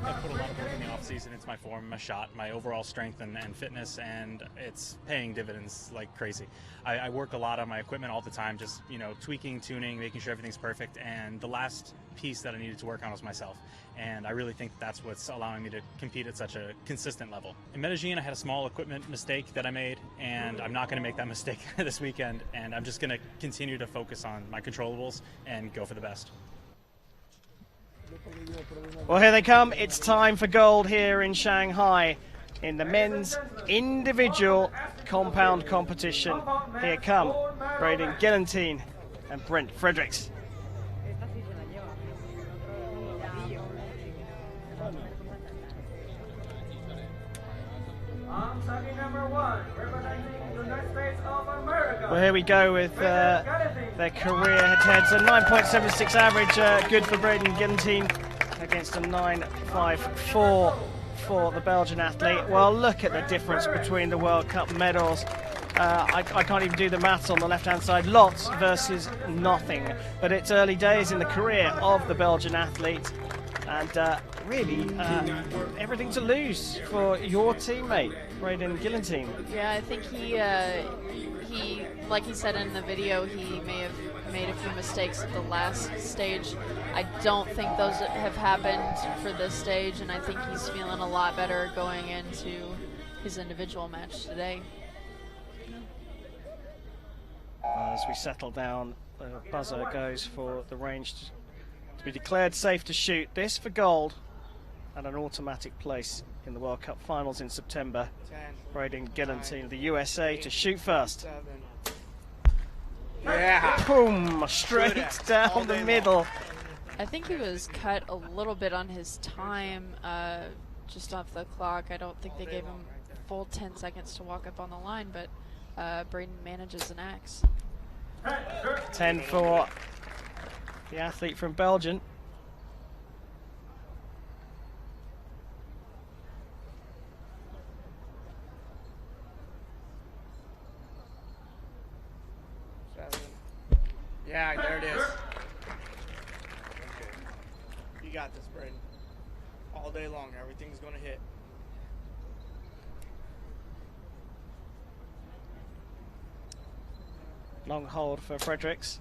I put a lot of work in the off-season into my form, my shot, my overall strength and fitness, and it's paying dividends like crazy. I work a lot on my equipment all the time, just tweaking, tuning, making sure everything's perfect, and the last piece that I needed to work on was myself. And I really think that's what's allowing me to compete at such a consistent level. In Medellin, I had a small equipment mistake that I made, and I'm not going to make that mistake this weekend, and I'm just going to continue to focus on my controllables and go for the best. Well, here they come. It's time for gold here in Shanghai in the men's individual compound competition. Here come Braden Gelantine and Brent Fredericks. Well, here we go with their career head-to-head. So 9.76 average, good for Braden Gelantine against a 9.54 for the Belgian athlete. Well, look at the difference between the World Cup medals. I can't even do the maths on the left-hand side. Lots versus nothing. But it's early days in the career of the Belgian athlete. And really, everything to lose for your teammate, Braden Gelantine. Yeah, I think he, like he said in the video, he may have made a few mistakes at the last stage. I don't think those have happened for this stage, and I think he's feeling a lot better going into his individual match today. As we settle down, the buzzer goes for the range to be declared safe to shoot. This for gold and an automatic place in the World Cup finals in September. Braden Gelantine of the USA to shoot first. Yeah. Boom, straight down the middle. I think he was cut a little bit on his time just off the clock. I don't think they gave him full 10 seconds to walk up on the line, but Braden manages an axe. 10 for the athlete from Belgium. Yeah, there it is. You got this, Braden. All day long, everything's going to hit. Long hold for Fredericks.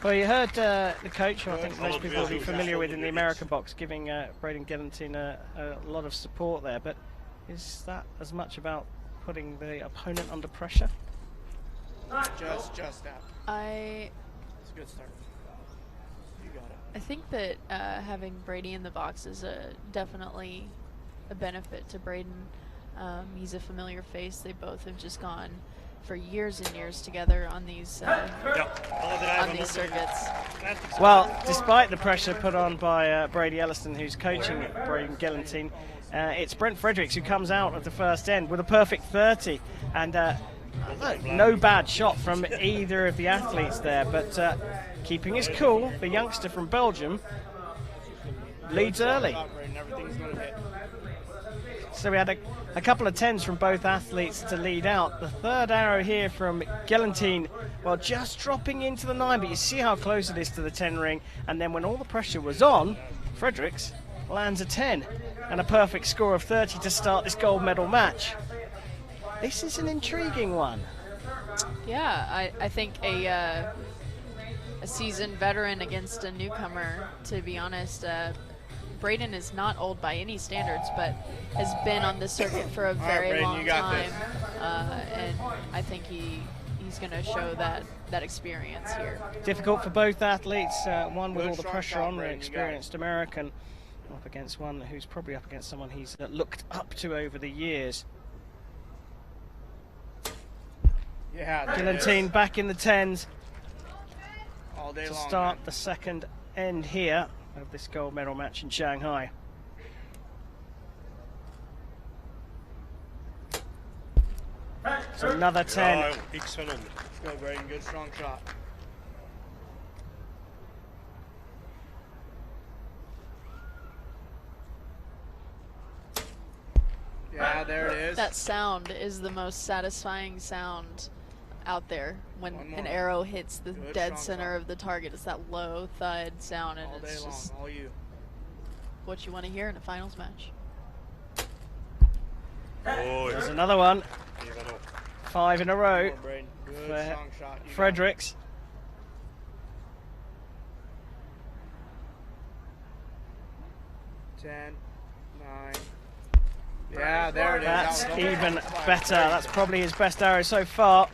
Well, you heard the coach, who I think most people will be familiar with in the American box, giving Braden Gelantine a lot of support there. But is that as much about putting the opponent under pressure? Just that. It's a good start. You got it. I think that having Brady in the box is definitely a benefit to Braden. He's a familiar face. They both have just gone for years and years together on these circuits. Well, despite the pressure put on by Brady Elliston, who's coaching Braden Gelantine, it's Brent Fredericks who comes out of the first end with a perfect 30. And no bad shot from either of the athletes there, but keeping his cool, the youngster from Belgium leads early. So we had a couple of 10s from both athletes to lead out. The third arrow here from Gelantine, well, just dropping into the 9, but you see how close it is to the 10 ring. And then when all the pressure was on, Fredericks lands a 10 and a perfect score of 30 to start this gold medal match. This is an intriguing one. Yeah, I think a seasoned veteran against a newcomer, to be honest. Braden is not old by any standards, but has been on this circuit for a very long time. And I think he's going to show that experience here. Difficult for both athletes, one with all the pressure on, the experienced American, up against one who's probably up against someone he's looked up to over the years. Yeah, Gelantine back in the 10s all day to long, start man. the second end here of this gold medal match in Shanghai. So another 10. Let's go, Braden. Good, strong shot. Yeah, there it is. That sound is the most satisfying sound out there when an arrow hits the dead center of the target. It's that low thud sound, and it's just what you want to hear in a finals match. There's another one. 5 in a row for Fredericks. Yeah, there it is. That's even better. That's probably his best arrow so far.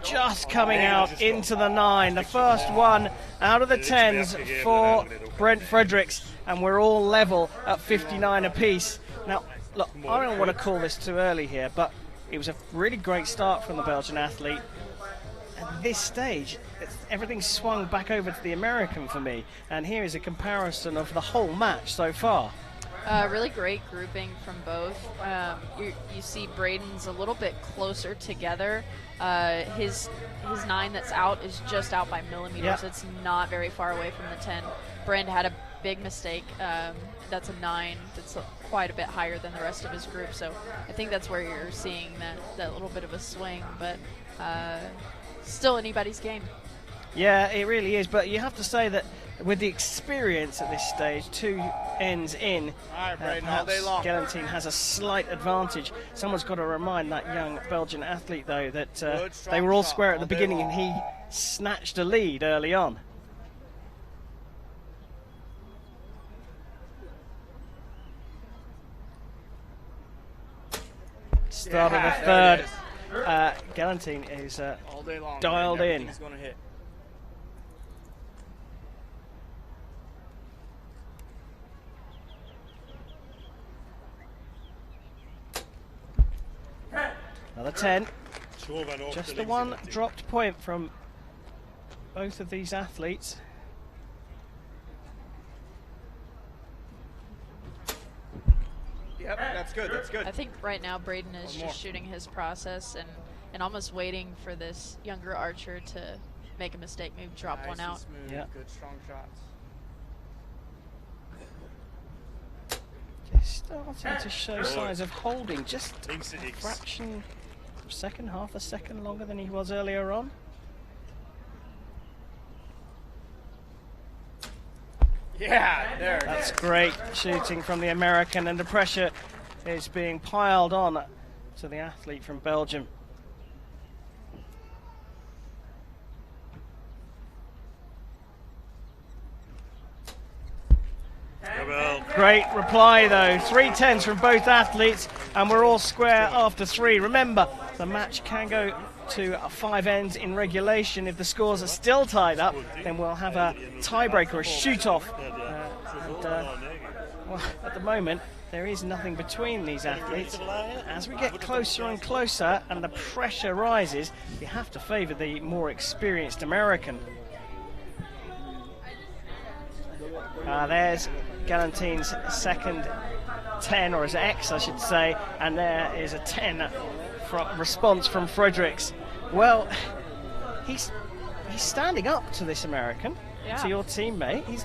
Just coming out into the 9. The first one out of the 10s for Brent Fredericks, and we're all level at 59 apiece. Now, look, I don't want to call this too early here, but it was a really great start from the Belgian athlete. At this stage, everything swung back over to the American for me, and here is a comparison of the whole match so far. Really great grouping from both. You see Braden's a little bit closer together. His 9 that's out is just out by millimeters. Yep. It's not very far away from the 10. Brent had a big mistake. That's a 9 that's quite a bit higher than the rest of his group. So I think that's where you're seeing that little bit of a swing, but still anybody's game. Yeah, it really is, but you have to say that with the experience at this stage, 2 ends in, perhaps Gelantine has a slight advantage. Someone's got to remind that young Belgian athlete, though, that they were all square at the beginning and he snatched a lead early on. Start of the third. Gelantine is dialed in. Another 10. Just the one dropped point from both of these athletes. Yep, that's good, that's good. I think right now Braden is just shooting his process and almost waiting for this younger archer to make a mistake, maybe drop one out. Smooth, good, strong shots. Just starting to show signs of holding, just a fraction of a second, half a second longer than he was earlier on. Yeah, there. That's great shooting from the American, and the pressure is being piled on to the athlete from Belgium. Great reply though, 3 10s from both athletes, and we're all square after 3. Remember, the match can go to 5 ends in regulation. If the scores are still tied up, then we'll have a tiebreaker, a shoot-off. Well, at the moment, there is nothing between these athletes. As we get closer and closer and the pressure rises, you have to favour the more experienced American. There's Galantine's second 10, or his X I should say, and there is a 10 response from Fredericks. Well, he's standing up to this American, to your teammate. He's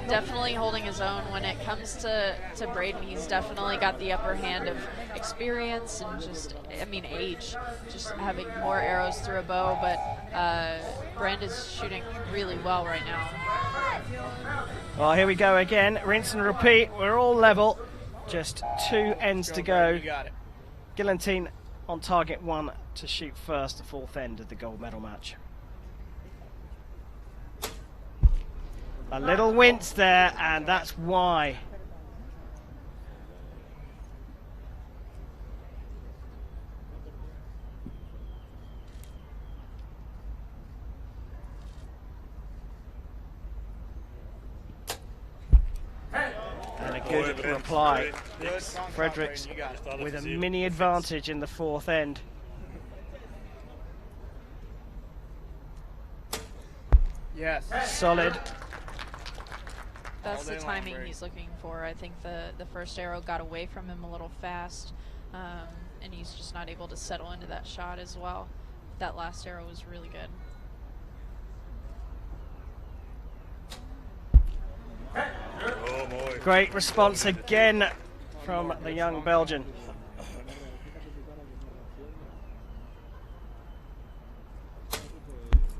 definitely holding his own when it comes to Braden. He's definitely got the upper hand of experience and just, I mean, age, just having more arrows through a bow, but Brand is shooting really well right now. Well, here we go again. Rinse and repeat. We're all level. Just 2 ends to go. You got it. Gilantine on target 1 to shoot first, the 4th end of the gold medal match. A little wince there, and that's why. And a good reply. Fredericks with a mini advantage in the 4th end. Yes. Solid. That's the timing he's looking for. I think the first arrow got away from him a little fast, and he's just not able to settle into that shot as well. That last arrow was really good. Great response again from the young Belgian.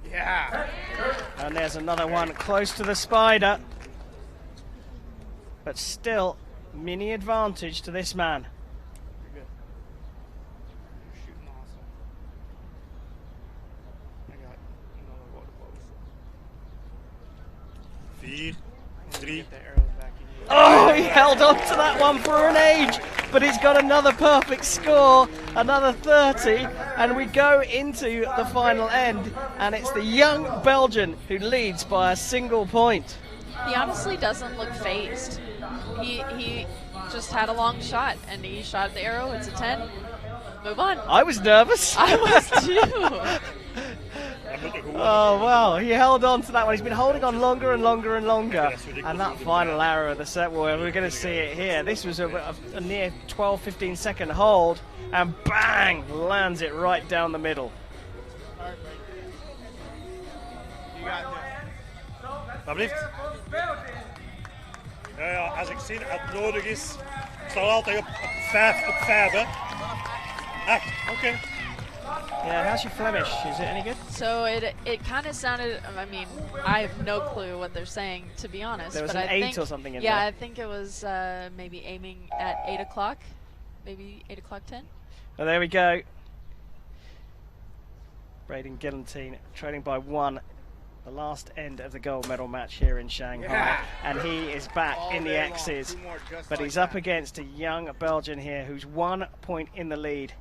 Yeah. And there's another one close to the spider. But still, mini advantage to this man. You're good. You're shooting awesome. I got another water box. 4, 3. Oh, he held on to that one for an age, but he's got another perfect score, another 30, and we go into the final end, and it's the young Belgian who leads by a single point. He honestly doesn't look phased. He just had a long shot, and he shot the arrow. It's a 10. Move on. I was nervous. I was too. Oh, wow. He held on to that one. He's been holding on longer and longer and longer. And that final arrow of the set, well, we're going to see it here. This was a near 12, 15 second hold, and bang, lands it right down the middle. You got this. Alsjeblieft. Ja, als ik zie dat het nodig is, ik sta altijd op 5 op 5, hè. 8, oké. Yeah, how's your Flemish? Is it any good? So it kind of sounded, I mean, I have no clue what they're saying, to be honest. There was but an I 8 think, or something in yeah, there. I think it was maybe aiming at 8 o'clock, maybe 8 o'clock 10. Well, there we go. Braden Gilantine trailing by 1. The last end of the gold medal match here in Shanghai, and he is back in the X's, but he's up against a young Belgian here who's 1 point in the lead.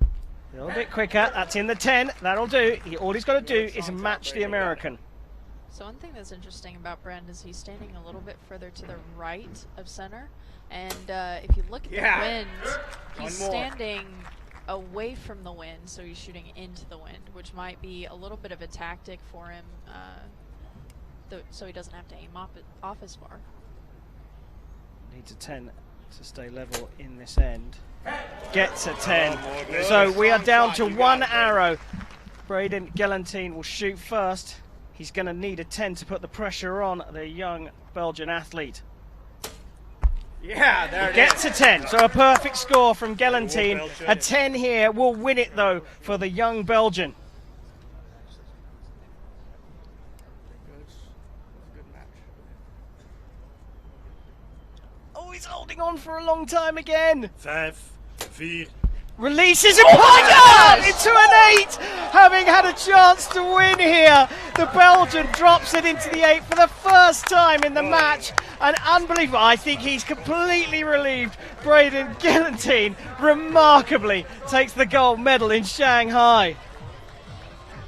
A little bit quicker, that's in the 10, that'll do. All he's got to do is match the American. So one thing that's interesting about Brand is he's standing a little bit further to the right of center, and if you look at the wind, he's standing away from the wind, so he's shooting into the wind, which might be a little bit of a tactic for him, so he doesn't have to aim off as far. Needs a 10 to stay level in this end. Gets a 10. So we are down to 1 arrow. Braden Gilantine will shoot first. He's going to need a 10 to put the pressure on the young Belgian athlete. Yeah, there it gets a 10, so a perfect score from Gilantine. A 10 here will win it, though, for the young Belgian. Oh, he's holding on for a long time again. 5, 4. Releases a putter into an 8, having had a chance to win here. The Belgian drops it into the 8 for the first time in the match. And unbelievable. I think he's completely relieved. Braden Gillentine remarkably takes the gold medal in Shanghai.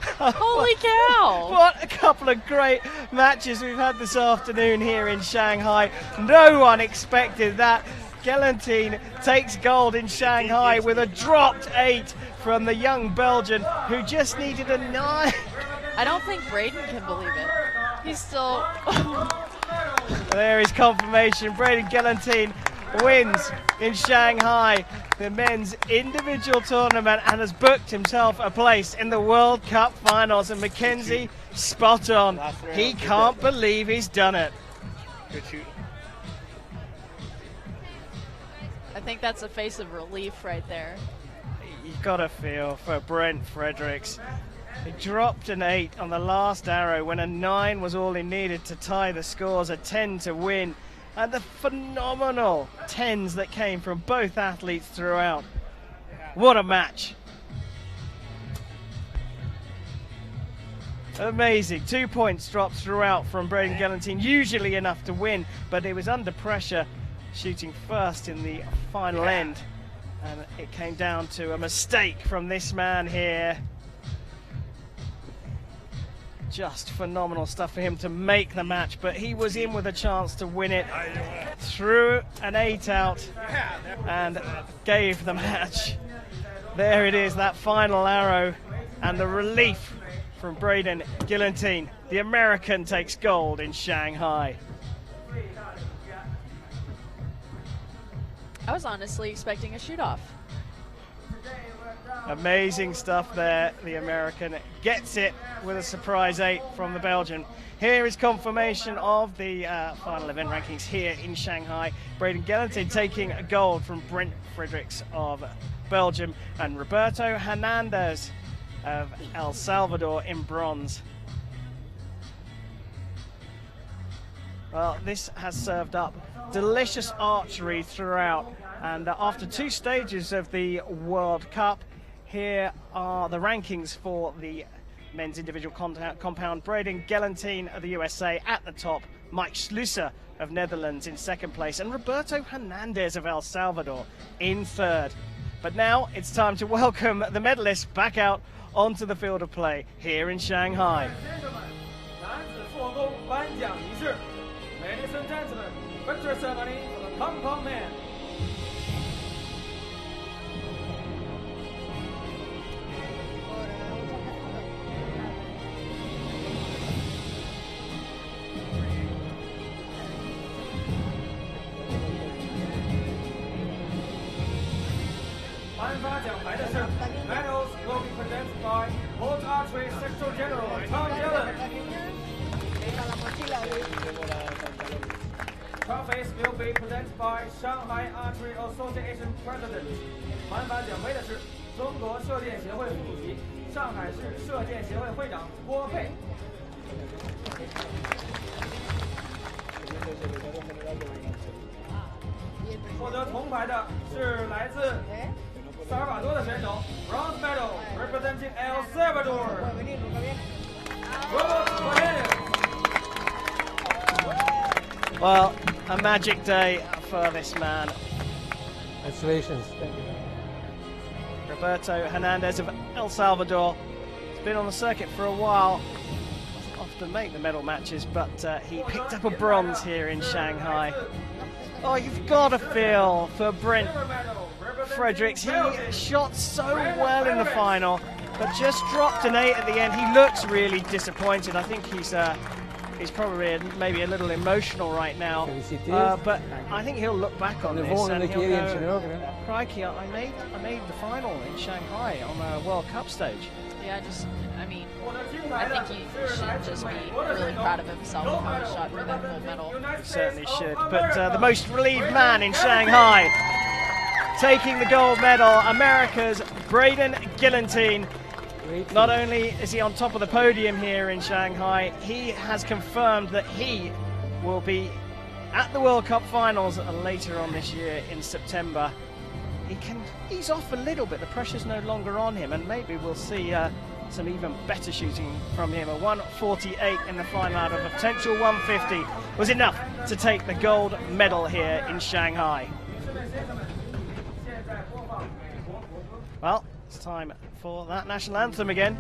Holy cow! What a couple of great matches we've had this afternoon here in Shanghai. No one expected that. Gillentine takes gold in Shanghai with a dropped 8 from the young Belgian who just needed a 9. I don't think Braden can believe it. He's still... There is confirmation. Braden Gillentine wins in Shanghai the men's individual tournament and has booked himself a place in the World Cup finals. And Mackenzie, spot on. He can't believe he's done it. Good shoot. I think that's a face of relief right there. You've got to feel for Brent Fredericks. He dropped an 8 on the last arrow when a 9 was all he needed to tie the scores, a 10 to win. And the phenomenal 10s that came from both athletes throughout. What a match. Amazing. 2 points dropped throughout from Braden Gillentine, usually enough to win, but he was under pressure shooting first in the final end. And it came down to a mistake from this man here. Just phenomenal stuff for him to make the match, but he was in with a chance to win it. Threw an 8 out and gave the match. There it is, that final arrow, and the relief from Braden Gillentine. The American takes gold in Shanghai. I was honestly expecting a shoot-off. Amazing stuff there. The American gets it with a surprise 8 from the Belgian. Here is confirmation of the final event rankings here in Shanghai. Braden Gillentine taking a gold from Brent Fredericks of Belgium and Roberto Hernandez of El Salvador in bronze. Well, this has served up delicious archery throughout, and after 2 stages of the World Cup, here are the rankings for the men's individual compound. Braden Gillentine of the USA at the top, Mike Schlusser of Netherlands in second place, and Roberto Hernandez of El Salvador in third. But now it's time to welcome the medalists back out onto the field of play here in Shanghai. Ladies and gentlemen, victory ceremony for the compound man. 颁发奖牌的是 Medals will be presented by World Archery Secretary General Tom Dillon. Trophies will be presented by Shanghai Archery Association President. 颁发奖杯的是中国射箭协会副主席、上海市射箭协会会长郭佩。获得铜牌的是来自萨尔瓦多的选手 ，Bronze medal representing El Salvador. Well, a magic day for this man. Congratulations. Thank you. Roberto Hernandez of El Salvador. He's been on the circuit for a while. Doesn't often make the medal matches, but he picked up a bronze here in Shanghai. Oh, you've got to feel for Brent Fredericks. He shot so well in the final, but just dropped an 8 at the end. He looks really disappointed. I think he's probably maybe a little emotional right now. But I think he'll look back on this and he'll go, crikey, I made the final in Shanghai on a World Cup stage. Yeah, I think he should just be really proud of himself for how he shot for that gold medal. He certainly should. But the most relieved man in Shanghai, taking the gold medal, America's Braden Gillentine. Not only is he on top of the podium here in Shanghai, he has confirmed that he will be at the World Cup finals later on this year in September. He can ease off a little bit, the pressure's no longer on him, and maybe we'll see some even better shooting from him. A 148 in the final out of a potential 150 was enough to take the gold medal here in Shanghai. Well, it's time for that national anthem again.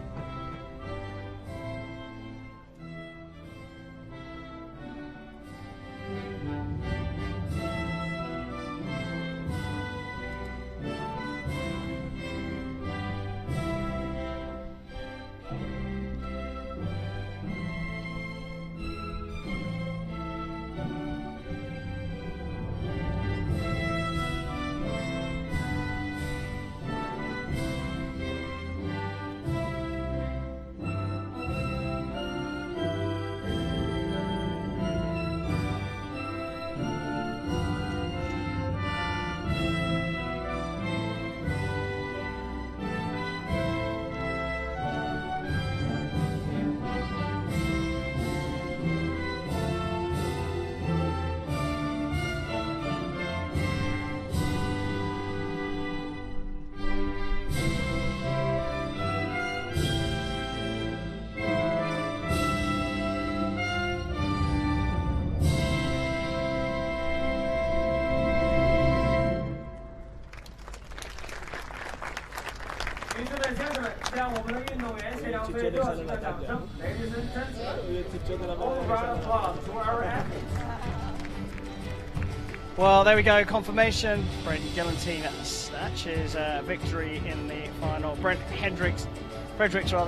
Well, there we go, confirmation. Braden Gellentine snatches victory in the final. Fredericks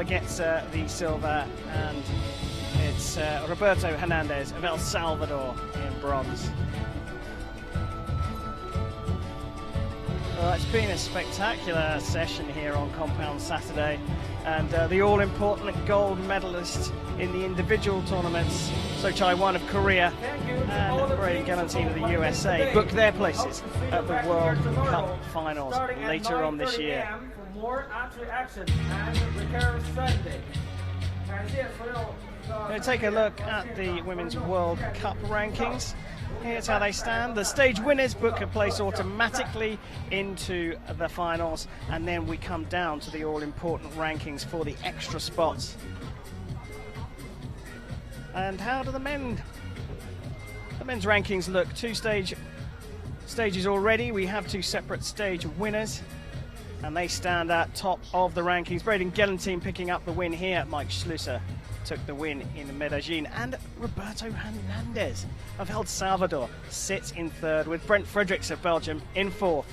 gets the silver, and it's Roberto Hernandez of El Salvador in bronze. Well, it's been a spectacular session here on Compound Saturday, and the all-important gold medalists in the individual tournaments, So Chai-Wan of Korea and Braden Gellentine of the USA book their places at the World Cup finals later on this year. For more archery action and Recurve Sunday. We're going to take a look at the Women's World Cup rankings. Here's how they stand. The stage winners book a place automatically into the finals, and then we come down to the all-important rankings for the extra spots. And how do the men's rankings look? Two stages already. We have two separate stage winners, and they stand at top of the rankings. Braden Gellentine picking up the win here. Mike Schlusser took the win in Medellin, and Roberto Hernandez of El Salvador sits in third, with Brent Fredericks of Belgium in fourth.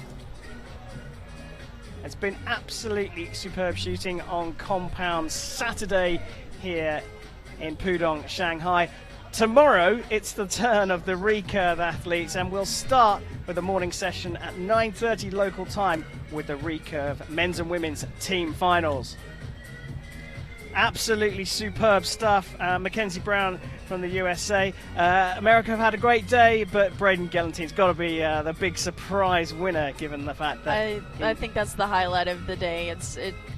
It's been absolutely superb shooting on Compound Saturday here in Pudong, Shanghai. Tomorrow it's the turn of the recurve athletes, and we'll start with a morning session at 9:30 local time with the recurve men's and women's team finals. Absolutely superb stuff. Mackenzie Brown from the USA. America have had a great day, but Braden Gellentine's got to be the big surprise winner, given the fact that I think that's the highlight of the day.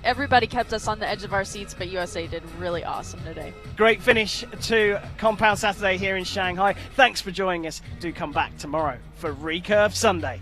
Everybody kept us on the edge of our seats, but USA did really awesome today. Great finish to Compound Saturday here in Shanghai. Thanks for joining us. Do come back tomorrow for Recurve Sunday.